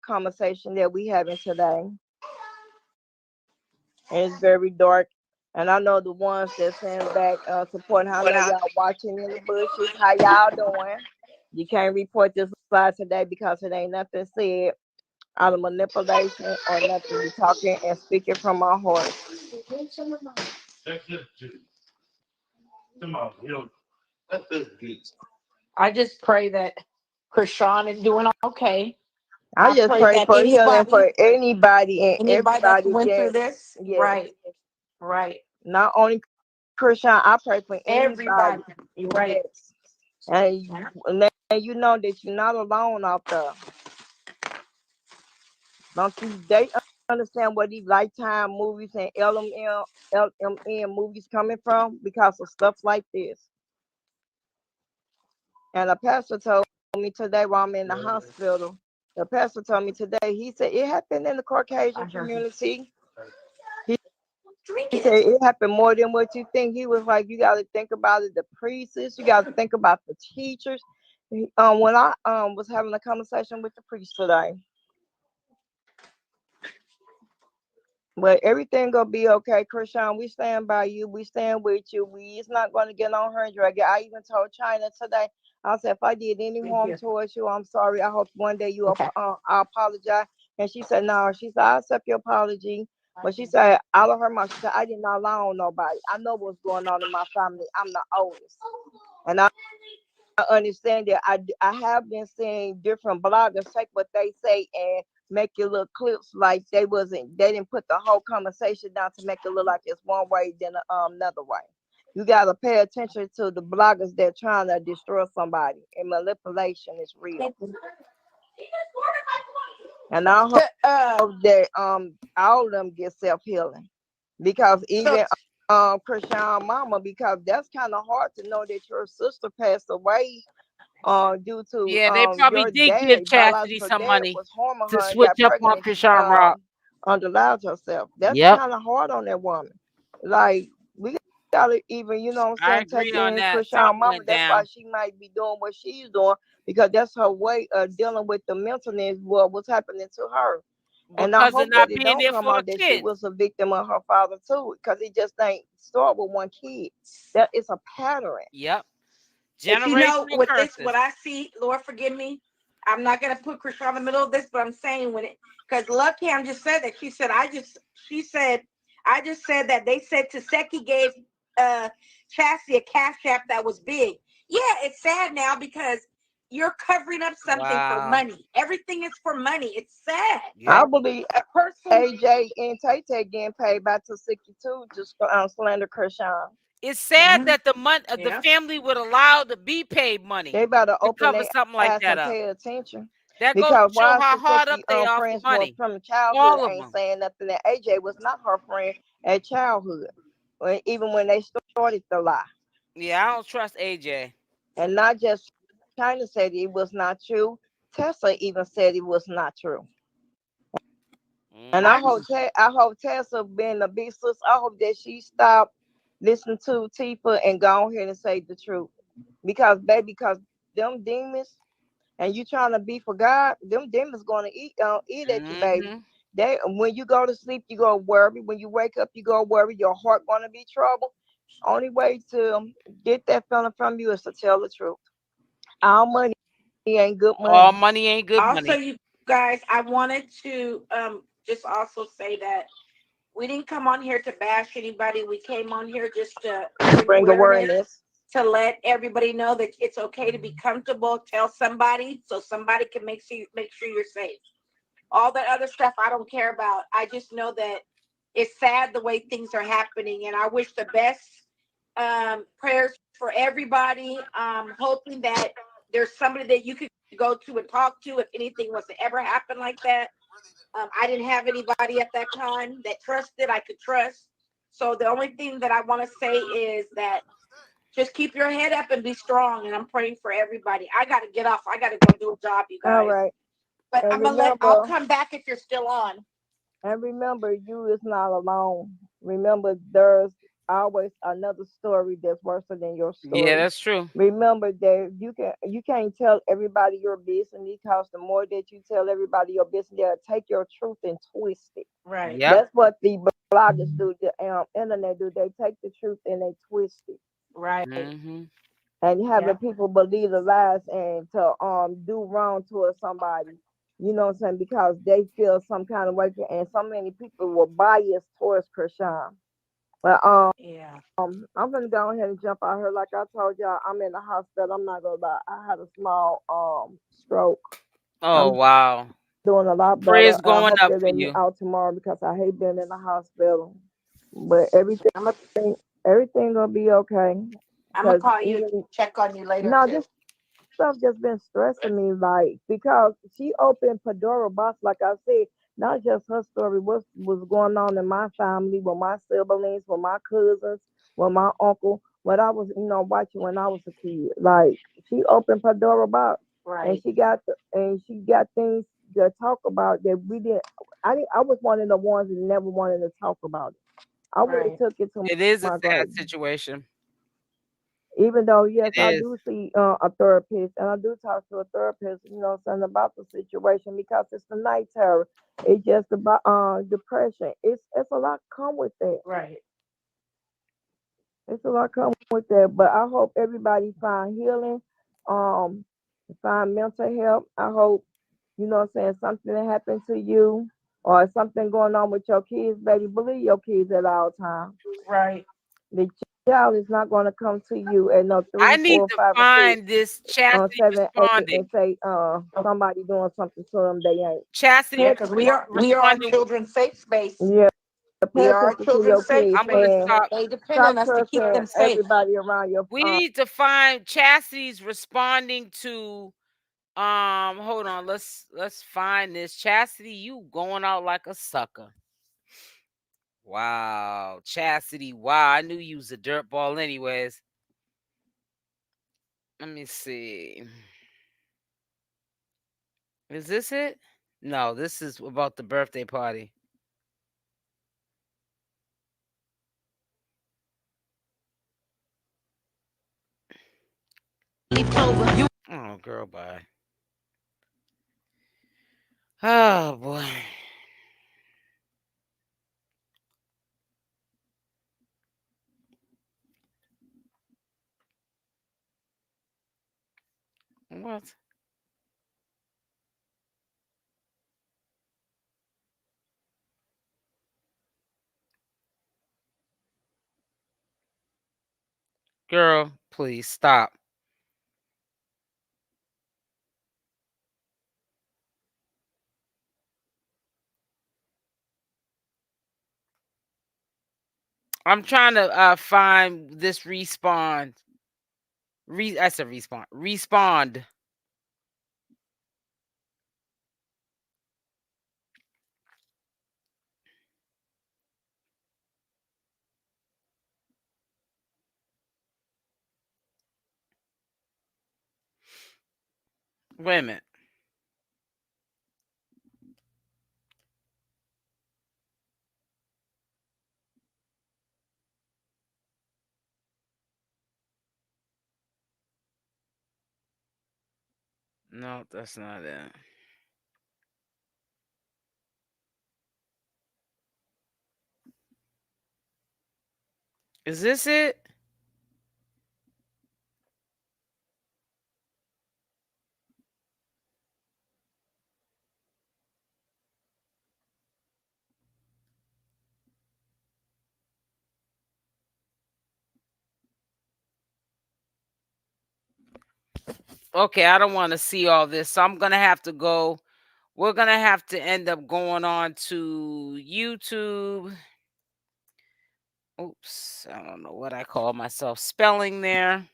conversation that we having today. And it's very dark. And I know the ones that's in back supporting, how y'all watching in the bushes. How y'all doing? You can't report this slide today because it ain't nothing said out of manipulation or nothing. You're talking and speaking from my heart. I just pray that Chrisean is doing okay. I just pray for healing for anybody and everybody that went through this. Yes. Right. Not only Chrisean, I pray for everybody. Right. And you know that you're not alone out there. Don't they understand where these Lifetime movies and LMN movies coming from because of stuff like this? And a pastor told me today while I'm in the hospital, the pastor told me today, he said it happened in the Caucasian community. He said it happened more than what you think. He was like, you got to think about it, the priests, you got to think about the teachers. When I was having a conversation with the priest today. But everything gonna be okay, Chrisean. We stand by you. We stand with you. It's not gonna get on her and drag it. I even told China today. I said, if I did any harm towards you, I'm sorry. I hope one day you I apologize. And she said, no. She said, I accept your apology. But she said, out of her mouth, she said, I did not lie on nobody. I know what's going on in my family. I'm the oldest, and I understand that I have been seeing different bloggers take what they say and make it little clips like they didn't put the whole conversation down to make it look like it's one way then another way. You gotta pay attention to the bloggers that trying to destroy somebody, and manipulation is real. And I hope that all of them get self-healing, because even Chrisean mama, because that's kind of hard to know that your sister passed away due to they probably your did dad, give Chastity biological some dad, money was harming to her and switch got up on pregnant. She Chrisean Rock. underallowed herself. That's Yep. kind of hard on that woman. Like, we gotta even, you know what I I'm saying, agree take on in that. Chrisean Something mama. went That's why down. she might be doing what she's doing, because that's her way of dealing with the mentalness, what's happening to her. And I Because of hope not that it being don't there come for her out that she kids. was a victim of her father too, because it just ain't start with one kid. That is a pattern. Yep. But you know, Generational with curses. this, what I see, Lord forgive me, I'm not gonna put Chrisean in the middle of this, but I'm saying when it, because Love Cam just said that. She said I just said that they said Taseki gave Chastity a cash app that was big. Yeah, it's sad now because you're covering up something for money. Everything is for money. It's sad. I believe A person, AJ and Tay getting paid by Taseki too, just slander Chrisean. It's sad that the family would allow to be paid money. They better to open cover their something like ass that and up. pay attention. That goes Because to show why how hard up Taseki they are friends for money. from childhood All of ain't them. saying nothing, that AJ was not her friend at childhood, even when they started the lie. Yeah, I don't trust AJ. And not just China said it was not true. Tessa even said it was not true. And I hope Tessa being a big sis, I hope that she stopped listening to Tifa and go ahead and say the truth. Because them demons, and you trying to be for God, them demons gonna eat at you, baby. They, when you go to sleep, you go worry. When you wake up, you go worry. Your heart gonna be troubled. Only way to get that feeling from you is to tell the truth. All money ain't good money. All money ain't good money. Also, you guys, I wanted to just also say that we didn't come on here to bash anybody. We came on here just to bring awareness, to let everybody know that it's okay to be comfortable. Tell somebody so somebody can make sure you're safe. All that other stuff I don't care about. I just know that it's sad the way things are happening, and I wish the best prayers for everybody. Hoping that there's somebody that you could go to and talk to if anything was to ever happen like that. I didn't have anybody at that time that I could trust. So the only thing that I want to say is that just keep your head up and be strong. And I'm praying for everybody. I got to get off. I got to go do a job, you guys. All right. But I'll come back if you're still on. And remember, you is not alone. Remember, there's always another story that's worse than your story. Yeah, that's true. Remember that you can't tell everybody your business, because the more that you tell everybody your business, they'll take your truth and twist it. Right. Yep. That's what the bloggers do, the internet do. They take the truth and they twist it. Right. And having people believe the lies and to do wrong towards somebody. You know what I'm saying? Because they feel some kind of way, and so many people were biased towards Chrisean. But I'm gonna go ahead and jump out here. Like I told y'all, I'm in the hospital. I'm not gonna lie. I had a small stroke. Oh, wow. Doing a lot better. Prayers I going hope up they for let me you. out tomorrow, because I hate being in the hospital. But everything gonna be okay. I'm gonna call you, check on you later. No, this stuff just been stressing me, like, because she opened Pandora box, like I said, not just her story, what was going on in my family, with my siblings, with my cousins, with my uncle, what I was, watching when I was a kid. Like, she opened Pandora box, and she got things to talk about that we didn't. I was one of the ones that never wanted to talk about it. I really took it to It is a sad grave. situation. Even though, yes, I do see a therapist, and I do talk to a therapist, something about the situation, because it's the night terror. It's just about depression. It's a lot come with that. Right. It's a lot come with that. But I hope everybody find healing, find mental help. I hope, something that happened to you or something going on with your kids, baby. Believe your kids at all times. Right. That child is not going to come to you at no I 3, need 4, to 5, or 6 find this on Chastity 7, 8 and responding. say somebody doing something to them they ain't. Chastity, Yeah, because we are a children's safe space. Yeah, We pay are a attention to your children's safe kids I'm gonna space. and stop. They depend stop on us to keep cursing them safe. everybody around your. We need to find Chastity's responding to. Hold on. Let's find this. Chastity, you going out like a sucker. Wow, Chastity. Wow, I knew you was a dirtball anyways. Let me see. Is this it? No, this is about the birthday party. Oh, girl, bye. Oh, boy. What? Girl, please stop. I'm trying to find this respawn. I said respawn. Respond. Wait a minute. No, that's not it. Is this it? Okay, I don't want to see all this, so I'm gonna have to go. We're gonna have to end up going on to YouTube. Oops, I don't know what I call myself spelling there.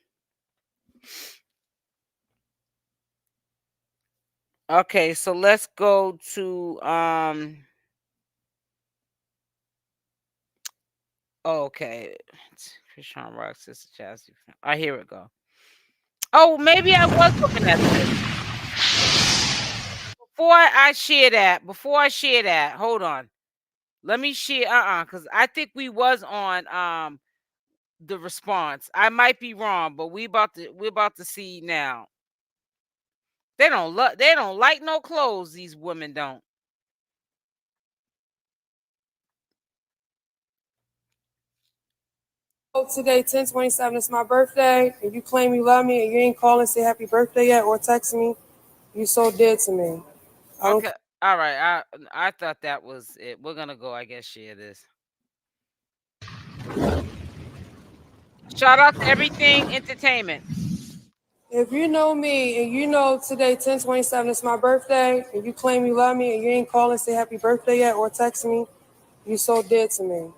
Okay, so let's go to okay. CashApp, Sister Chastity. Here it go. Oh, maybe I was looking at this. Before I share that, hold on. Let me share because I think we was on the response. I might be wrong, but we're about to see now. They don't like no clothes, these women don't. Today, 10/27, it's my birthday, and you claim you love me, and you ain't calling, say happy birthday yet, or text me. You so dead to me. Okay, all right. I thought that was it. We're gonna go. I guess share this. Shout out to Everything Entertainment. If you know me and you know today, 10/27, it's my birthday, and you claim you love me, and you ain't calling, say happy birthday yet, or text me, you so dead to me.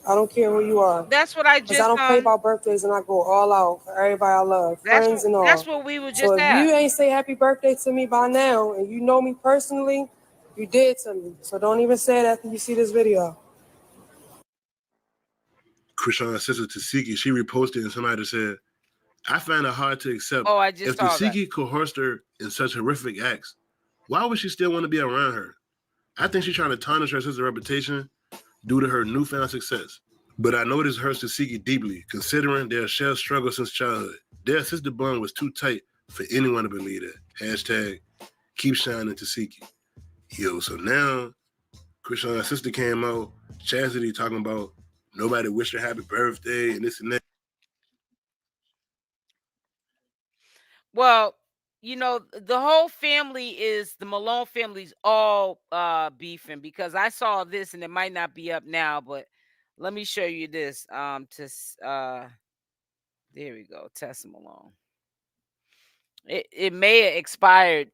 I don't care who you are. That's what I Because just I don't play about birthdays, and I go all out for everybody I love, friends and all. That's what we were just So if at. you ain't say happy birthday to me by now, and you know me personally, you did to me. So don't even say it after you see this video. Chrisean's sister 𝗪𝗪, she reposted and somebody said, I find it hard to accept if 𝗪𝗪 coerced her in such horrific acts, why would she still want to be around her? I think she's trying to tarnish her sister's reputation due to her newfound success. But I know this hurts 𝗪𝗪 deeply, considering their shared struggle since childhood. Their sister bond was too tight for anyone to believe that. Hashtag keep shining 𝗪𝗪. Yo, so now Chrisean's sister came out, Chastity talking about nobody wished her happy birthday and this and that. Well, you know, the whole family the Malone family's all beefing because I saw this and it might not be up now, but Let me show you this. There we go. Tessa Malone. It may have expired.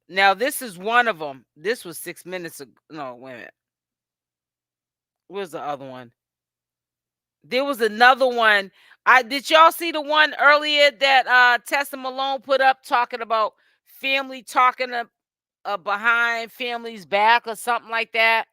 Now this is one of them. This was 6 minutes ago. No, wait a minute. Where's the other one? There was another one. Did y'all see the one earlier that Tessa Malone put up talking about family talking behind family's back or something like that?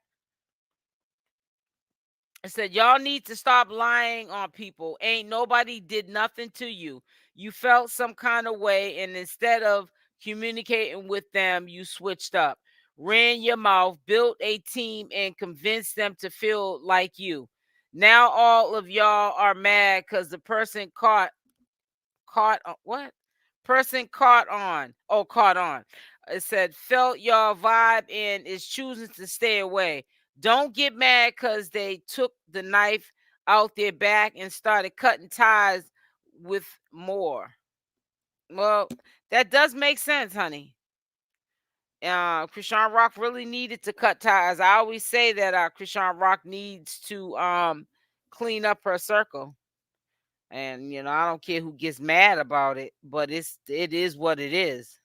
I said, y'all need to stop lying on people. Ain't nobody did nothing to you. You felt some kind of way, and instead of communicating with them, you switched up, ran your mouth, built a team, and convinced them to feel like you. Now all of y'all are mad because the person caught on what? Person caught on. Oh, caught on. It said felt y'all vibe and is choosing to stay away. Don't get mad because they took the knife out their back and started cutting ties with more. Well, that does make sense, honey. Chrisean Rock really needed to cut ties. I always say that Chrisean Rock needs to clean up her circle. And you know, I don't care who gets mad about it, but it is what it is.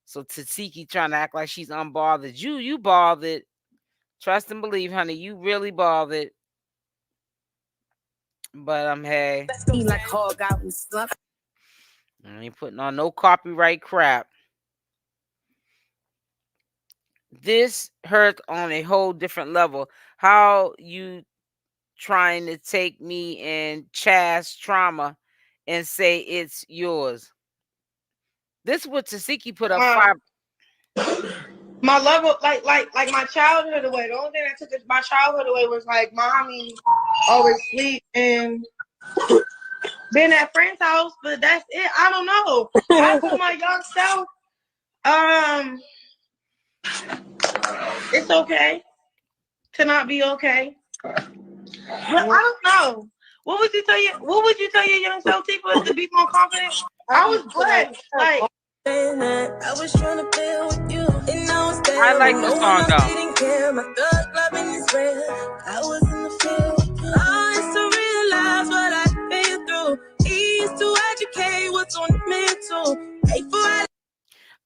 So Tasiki trying to act like she's unbothered. You bothered. Trust and believe, honey. You really bothered. But hey. I ain't putting on no copyright crap. This hurt on a whole different level. How you trying to take me and Chaz trauma and say it's yours? This is what Tasiki put up. My level, like my childhood away. The only thing that took my childhood away was like mommy always sleep and been at friend's house, but that's it. I don't know. I told my young self, it's okay to not be okay. But I don't know. What would you tell your young self, Tifa, to be more confident? I was blessed. Like I was trying to play with you. I like the song though. I was in the field. I used to realize what I've been through. He used to educate what's on the mental.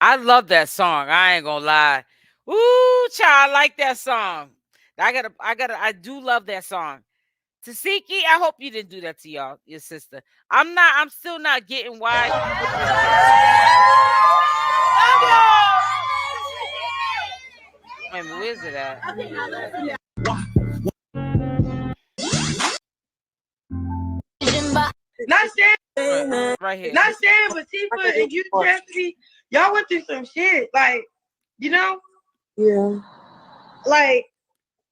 I love that song. I ain't gonna lie. Ooh, child, I like that song. I do love that song. Tasiki, I hope you didn't do that to your sister. I'm still not getting why people do that. Wait a minute, where's it at? Not saying, right here. Not saying, but Tifa and you, Jesse, y'all went through some shit. Like, you know? Yeah. Like,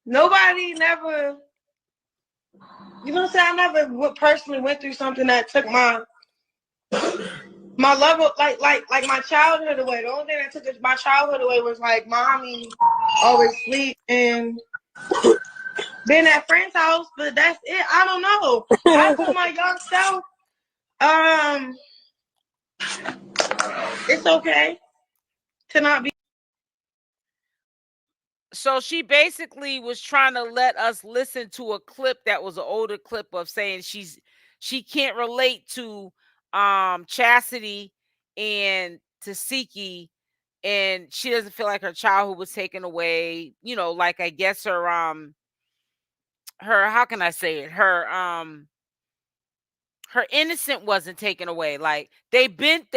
nobody never, you know what I'm saying? I never personally went through something that took my level, like my childhood away. The only thing that took my childhood away was like mommy always sleep and been at friend's house, but that's it. I don't know. I told my young self, it's okay to not be. So she basically was trying to let us listen to a clip that was an older clip of saying she can't relate to Chastity and Tasiki, and she doesn't feel like her childhood was taken away. You know, like I guess her how can I say it? Her innocence wasn't taken away. Like they've been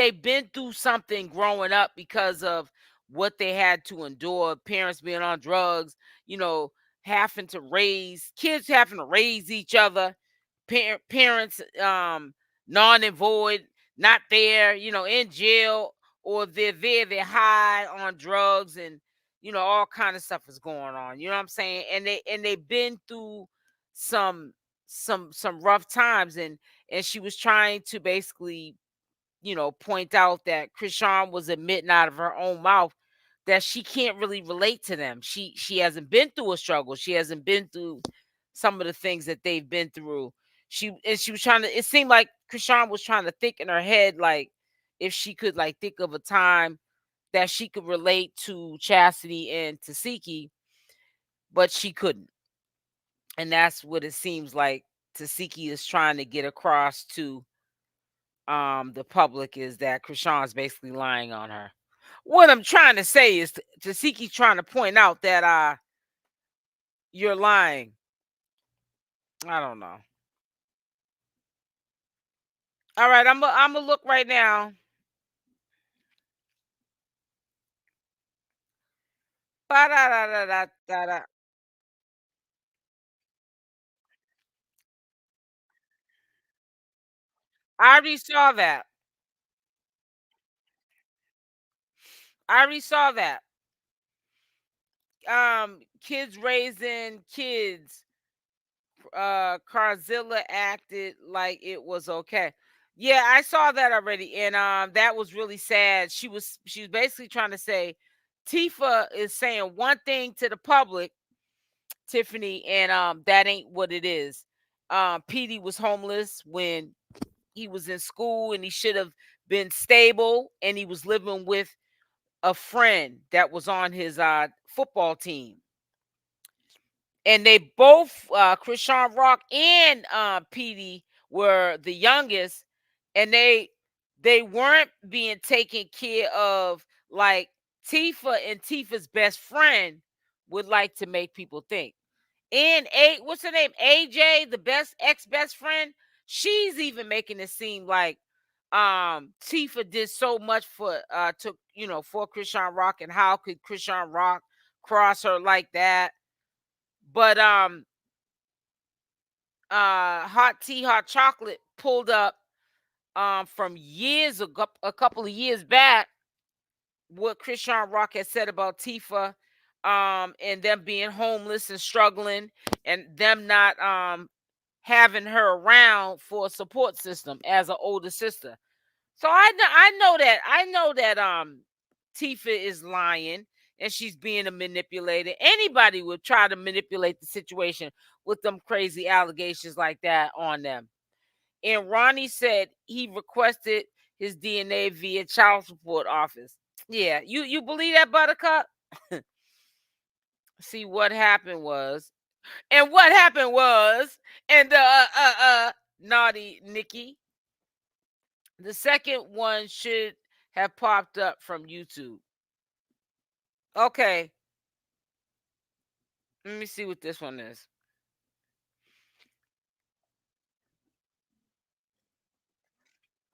through something growing up because of what they had to endure, parents being on drugs, you know, having to raise each other, parents non and void, not there, you know, in jail, or they're high on drugs, and you know, all kind of stuff is going on. You know what I'm saying? And they've been through some rough times, and she was trying to basically, you know, point out that Chrisean was admitting out of her own mouth that she can't really relate to them. She hasn't been through a struggle. She hasn't been through some of the things that they've been through. She was trying to, it seemed like Chrisean was trying to think in her head, like if she could like think of a time that she could relate to Chastity and Tasiki, but she couldn't. And that's what it seems like Tasiki is trying to get across to the public, is that Chrisean's basically lying on her. What I'm trying to say is Tasiki trying to point out that you're lying. I don't know. All right, I'm gonna look right now. Ba-da-da-da-da-da-da. I already saw that. I already saw that. Kids raising kids. Karlissa acted like it was okay. Yeah, I saw that already, and that was really sad. She was basically trying to say Tifa is saying one thing to the public, Tiffany, and that ain't what it is. Petey was homeless when he was in school, and he should have been stable, and he was living with a friend that was on his football team. And they both, CashApp and Petey, were the youngest, and they weren't being taken care of like Tifa and Tifa's best friend would like to make people think. And what's her name? AJ, the ex-best friend, she's even making it seem like Tifa did so much for for CashApp, and how could CashApp cross her like that? But Hot Tea Hot Chocolate pulled up from years ago, a couple of years back, what CashApp had said about Tifa, and them being homeless and struggling, and them not having her around for a support system as an older sister. So I know that Tifa is lying, and she's being a manipulator. Anybody would try to manipulate the situation with them crazy allegations like that on them. And Ronnie said he requested his DNA via child support office. Yeah, you believe that, Buttercup? See, what happened was, and naughty Nikki. The second one should have popped up from YouTube. Okay. Let me see what this one is.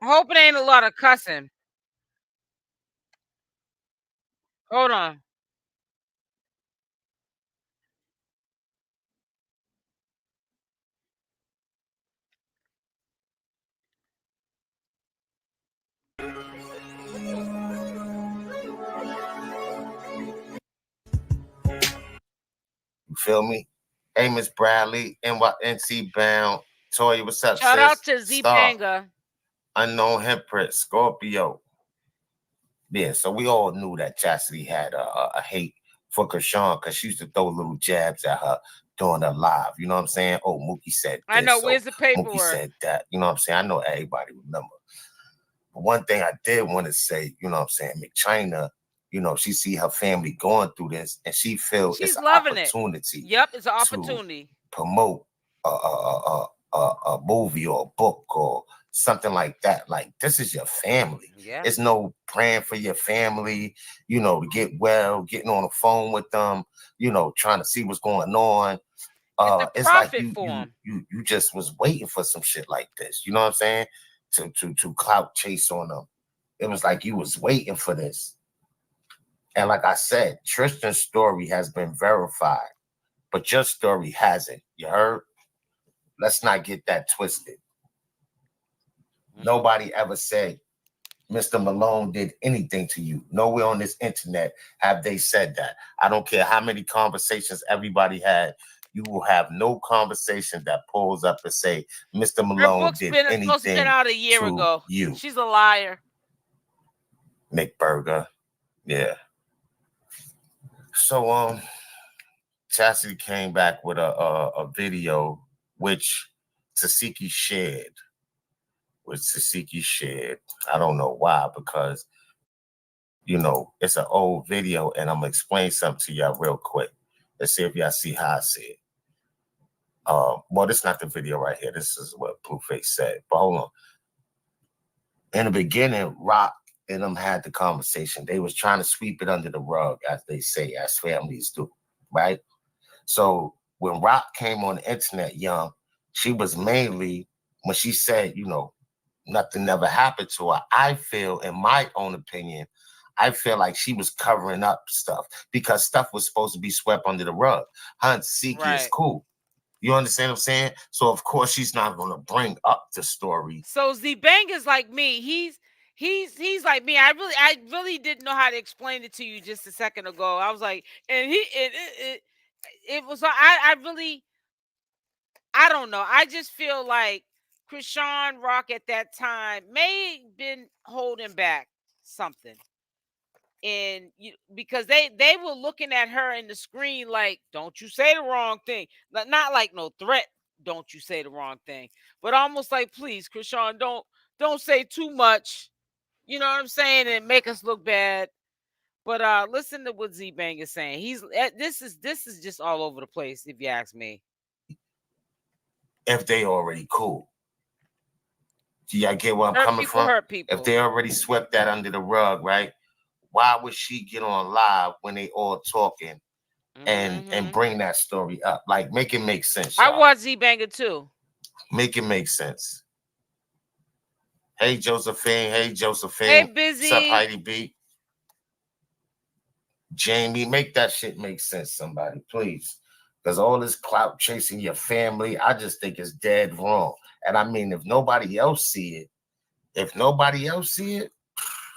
I hope it ain't a lot of cussing. Hold on. You feel me? Hey, Miss Bradley, NC Bound. Toya, what's up, Shout sis? out to Z-Banga. Unknown Hempress, Scorpio. Yeah, so we all knew that Chastity had a hate for Chrisean, because she used to throw little jabs at her during her live. You know what I'm saying? Oh, Mookie said this. I know. Where's the paperwork? Mookie said that. You know what I'm saying? I know everybody remember. But one thing I did want to say, you know what I'm saying, McChina, you know, she see her family going through this, and she feels it's an opportunity. Yep, it's an opportunity to promote a movie or a book or something like that. Like, this is your family. Yeah. It's no praying for your family, you know, to get well, getting on the phone with them, you know, trying to see what's going on. It's like you just was waiting for some shit like this. You know what I'm saying? To clout chase on them. It was like you was waiting for this. And like I said, Tristan's story has been verified, but your story hasn't. You heard? Let's not get that twisted. Nobody ever said Mr. Malone did anything to you. Nowhere on this internet have they said that. I don't care how many conversations everybody had. You will have no conversation that pulls up and say Mr. Malone did anything out a year ago. You. She's a liar. McBurger. Yeah. So Chastity came back with a video which Tasiki shared. I don't know why, because you know, it's an old video, and I'm gonna explain something to y'all real quick. Let's see if y'all see how I see it. Well, this is not the video right here. This is what Blueface said. But hold on. In the beginning, Rock and them had the conversation. They was trying to sweep it under the rug, as they say, as families do, right? So when Rock came on the internet young, she was mainly, when she said, you know, nothing never happened to her, I feel, in my own opinion, I feel like she was covering up stuff because stuff was supposed to be swept under the rug. Hunt Siki is cool. You understand what I'm saying? So of course she's not gonna bring up the story. So Z-Bang is like me. He's like me. I really didn't know how to explain it to you just a second ago. I was like, and it was I don't know. I just feel like CashApp at that time may have been holding back something. And because they were looking at her in the screen like, don't you say the wrong thing. Not like no threat, don't you say the wrong thing, but almost like, please, CashApp, don't say too much. You know what I'm saying? And make us look bad. But listen to what Z-Bang is saying. This is just all over the place, if you ask me. If they already cool. Do y'all get where I'm coming from? Hurt people. If they already swept that under the rug, right? Why would she get on live when they all talking and bring that story up? Like, make it make sense. I watch Z-Banger too. Make it make sense. Hey, Josephine. Hey, Josephine. Hey, Busy. What's up, Heidi B? Jamie, make that shit make sense, somebody, please. Because all this clout chasing your family, I just think it's dead wrong. And I mean, if nobody else see it,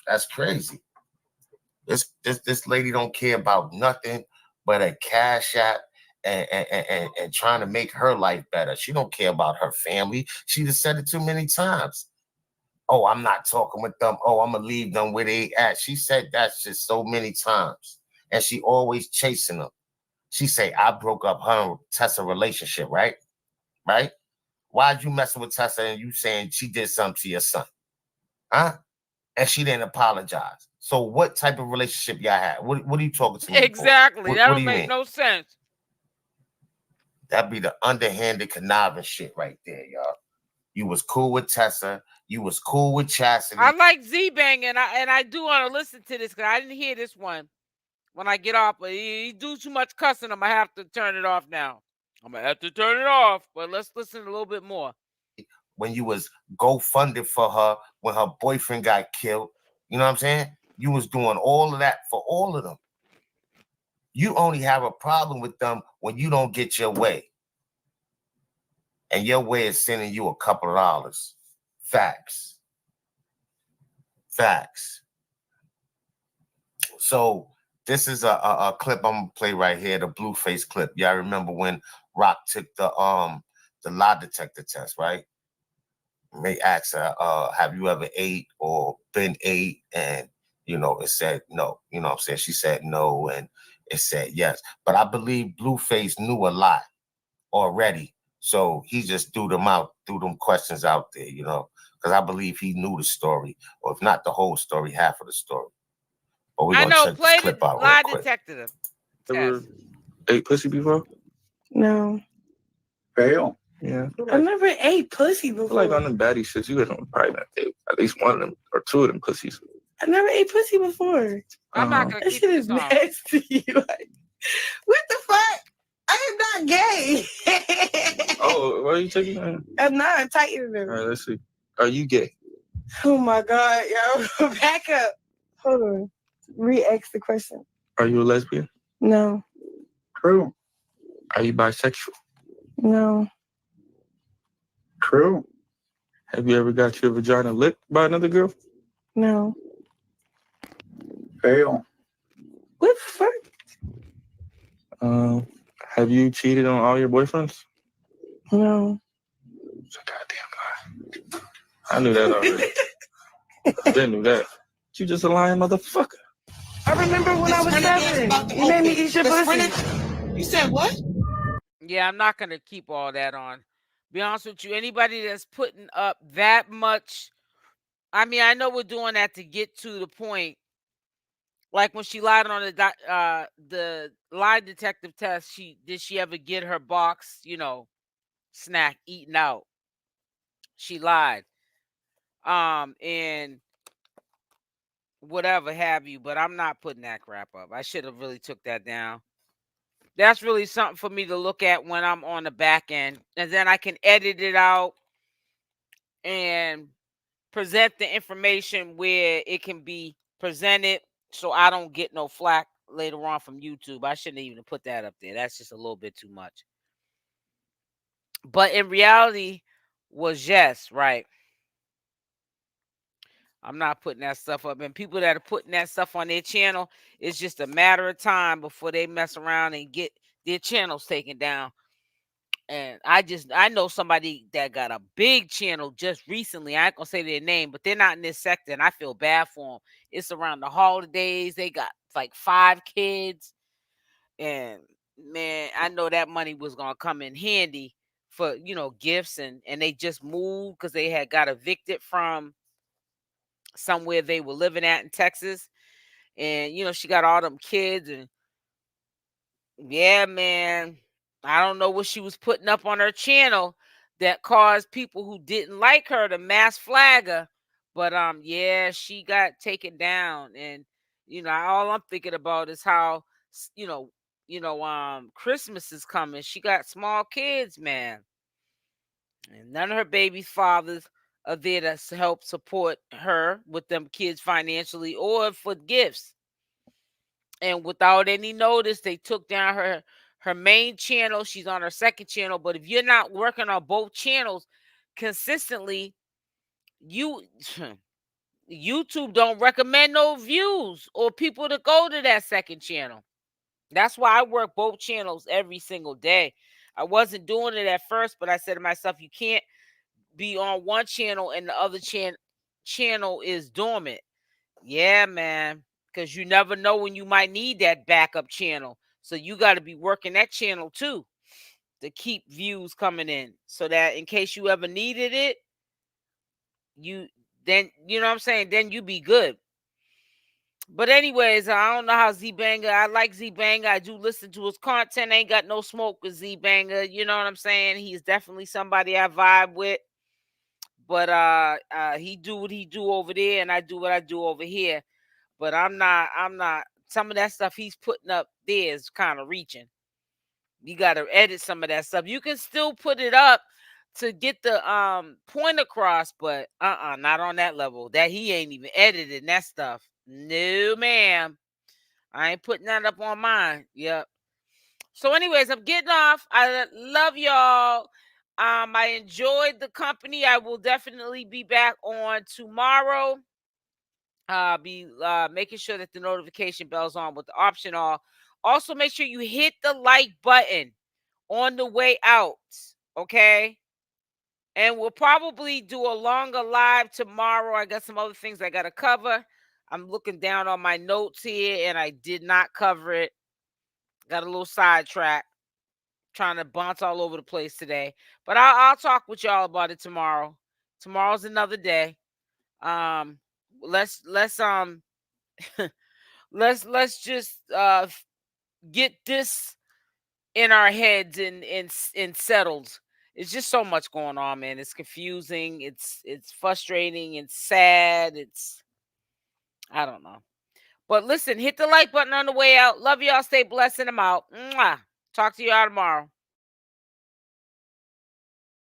that's crazy. This lady don't care about nothing but a cash app and trying to make her life better. She don't care about her family. She just said it too many times. Oh, I'm not talking with them. Oh, I'm gonna leave them where they at. She said that shit so many times, and she always chasing them. She say, I broke up her and Tessa relationship, right? Right? Why'd you messing with Tessa and you saying she did something to your son? Huh? And she didn't apologize. So what type of relationship y'all had? What are you talking to me Exactly. For? That don't make no sense. That'd be the underhanded conniving shit right there, y'all. You was cool with Tessa. You was cool with Chastity. I like Z-Bang, and I do want to listen to this because I didn't hear this one when I get off. But he do too much cussing. I'm gonna have to turn it off now. I'm gonna have to turn it off. But let's listen a little bit more. When you was GoFunded for her when her boyfriend got killed, you know what I'm saying? You was doing all of that for all of them. You only have a problem with them when you don't get your way. And your way is sending you a couple of dollars. Facts. Facts. So this is a clip I'm gonna play right here, the Blueface clip. Y'all remember when Rock took the lie detector test, right? They asked her, have you ever ate or been ate? And, you know, it said no. You know what I'm saying? She said no, and it said yes. But I believe Blueface knew a lot already. So he just threw them questions out there, you know, because I believe he knew the story, or if not the whole story, half of the story. But we're going to check this clip out real quick. Detective. Ever ate pussy before? No. Fail. Yeah. I never ate pussy before. Like on them baddie shit, you would probably not ate at least one of them or two of them pussies. I never ate pussy before. I'm not gonna that keep shit is this on. nasty. Like, what the fuck? I am not gay. Oh, why are you taking that? I'm not tighten them. All right, let's see. Are you gay? Oh my god, yo, back up. Hold on. Re-ask the question. Are you a lesbian? No. True. Are you bisexual? No. True. Have you ever got your vagina licked by another girl? No. Fail. What the fuck? Have you cheated on all your boyfriends? No. It's a goddamn lie. I knew that already. I didn't know that. You just a lying motherfucker. I remember when I was 7. You made me eat your pussy. You said what? Yeah, I'm not gonna keep all that on. Be honest with you, anybody that's putting up that much, I mean, I know we're doing that to get to the point Like when she lied on the lie detective test, did she ever get her box, snack eaten out? She lied. And whatever have you, but I'm not putting that crap up. I should have really took that down. That's really something for me to look at when I'm on the back end, and then I can edit it out and present the information where it can be presented, so I don't get no flack later on from YouTube. I shouldn't even put that up there. That's just a little bit too much. But in reality, was yes, right. I'm not putting that stuff up. And people that are putting that stuff on their channel, it's just a matter of time before they mess around and get their channels taken down. And I know somebody that got a big channel just recently. I ain't gonna say their name, but they're not in this sector, and I feel bad for them. It's around the holidays. They got like 5 kids, and man, I know that money was gonna come in handy for gifts, and they just moved because they had got evicted from somewhere they were living at in Texas, and she got all them kids, and yeah, man, I don't know what she was putting up on her channel that caused people who didn't like her to mass flag her. But yeah, she got taken down, and all I'm thinking about is how Christmas is coming. She got small kids, man, and none of her baby's fathers are there to help support her with them kids financially or for gifts. And without any notice, they took down her main channel. She's on her second channel. But if you're not working on both channels consistently, YouTube don't recommend no views or people to go to that second channel. That's why I work both channels every single day. I wasn't doing it at first, but I said to myself, you can't be on one channel and the other channel is dormant. Yeah, man. Because you never know when you might need that backup channel. So you got to be working that channel too to keep views coming in, so that in case you ever needed it, then you know what I'm saying, then you be good. But anyways, I don't know how 𝗪𝗪𝗪. I like 𝗪𝗪𝗪. I do listen to his content. Ain't got no smoke with 𝗪𝗪𝗪. You know what I'm saying? He's definitely somebody I vibe with. But he do what he do over there, and I do what I do over here. But I'm not some of that stuff he's putting up there is kind of reaching. You got to edit some of that stuff. You can still put it up to get the point across, but not on that level. That he ain't even edited that stuff. No, ma'am. I ain't putting that up on mine. Yep. So anyways, I'm getting off. I love y'all. I enjoyed the company. I will definitely be back on tomorrow. Be making sure that the notification bell's on with the option off. Also, make sure you hit the like button on the way out, okay? And we'll probably do a longer live tomorrow. I got some other things I got to cover. I'm looking down on my notes here, and I did not cover it. Got a little sidetrack, trying to bounce all over the place today. But I'll talk with y'all about it tomorrow. Tomorrow's another day. Let's let's just get this in our heads and settled. It's just so much going on, man. It's confusing. It's frustrating and sad. I don't know. But listen, hit the like button on the way out. Love y'all. Stay blessed, and I'm out. Mwah. Talk to y'all tomorrow.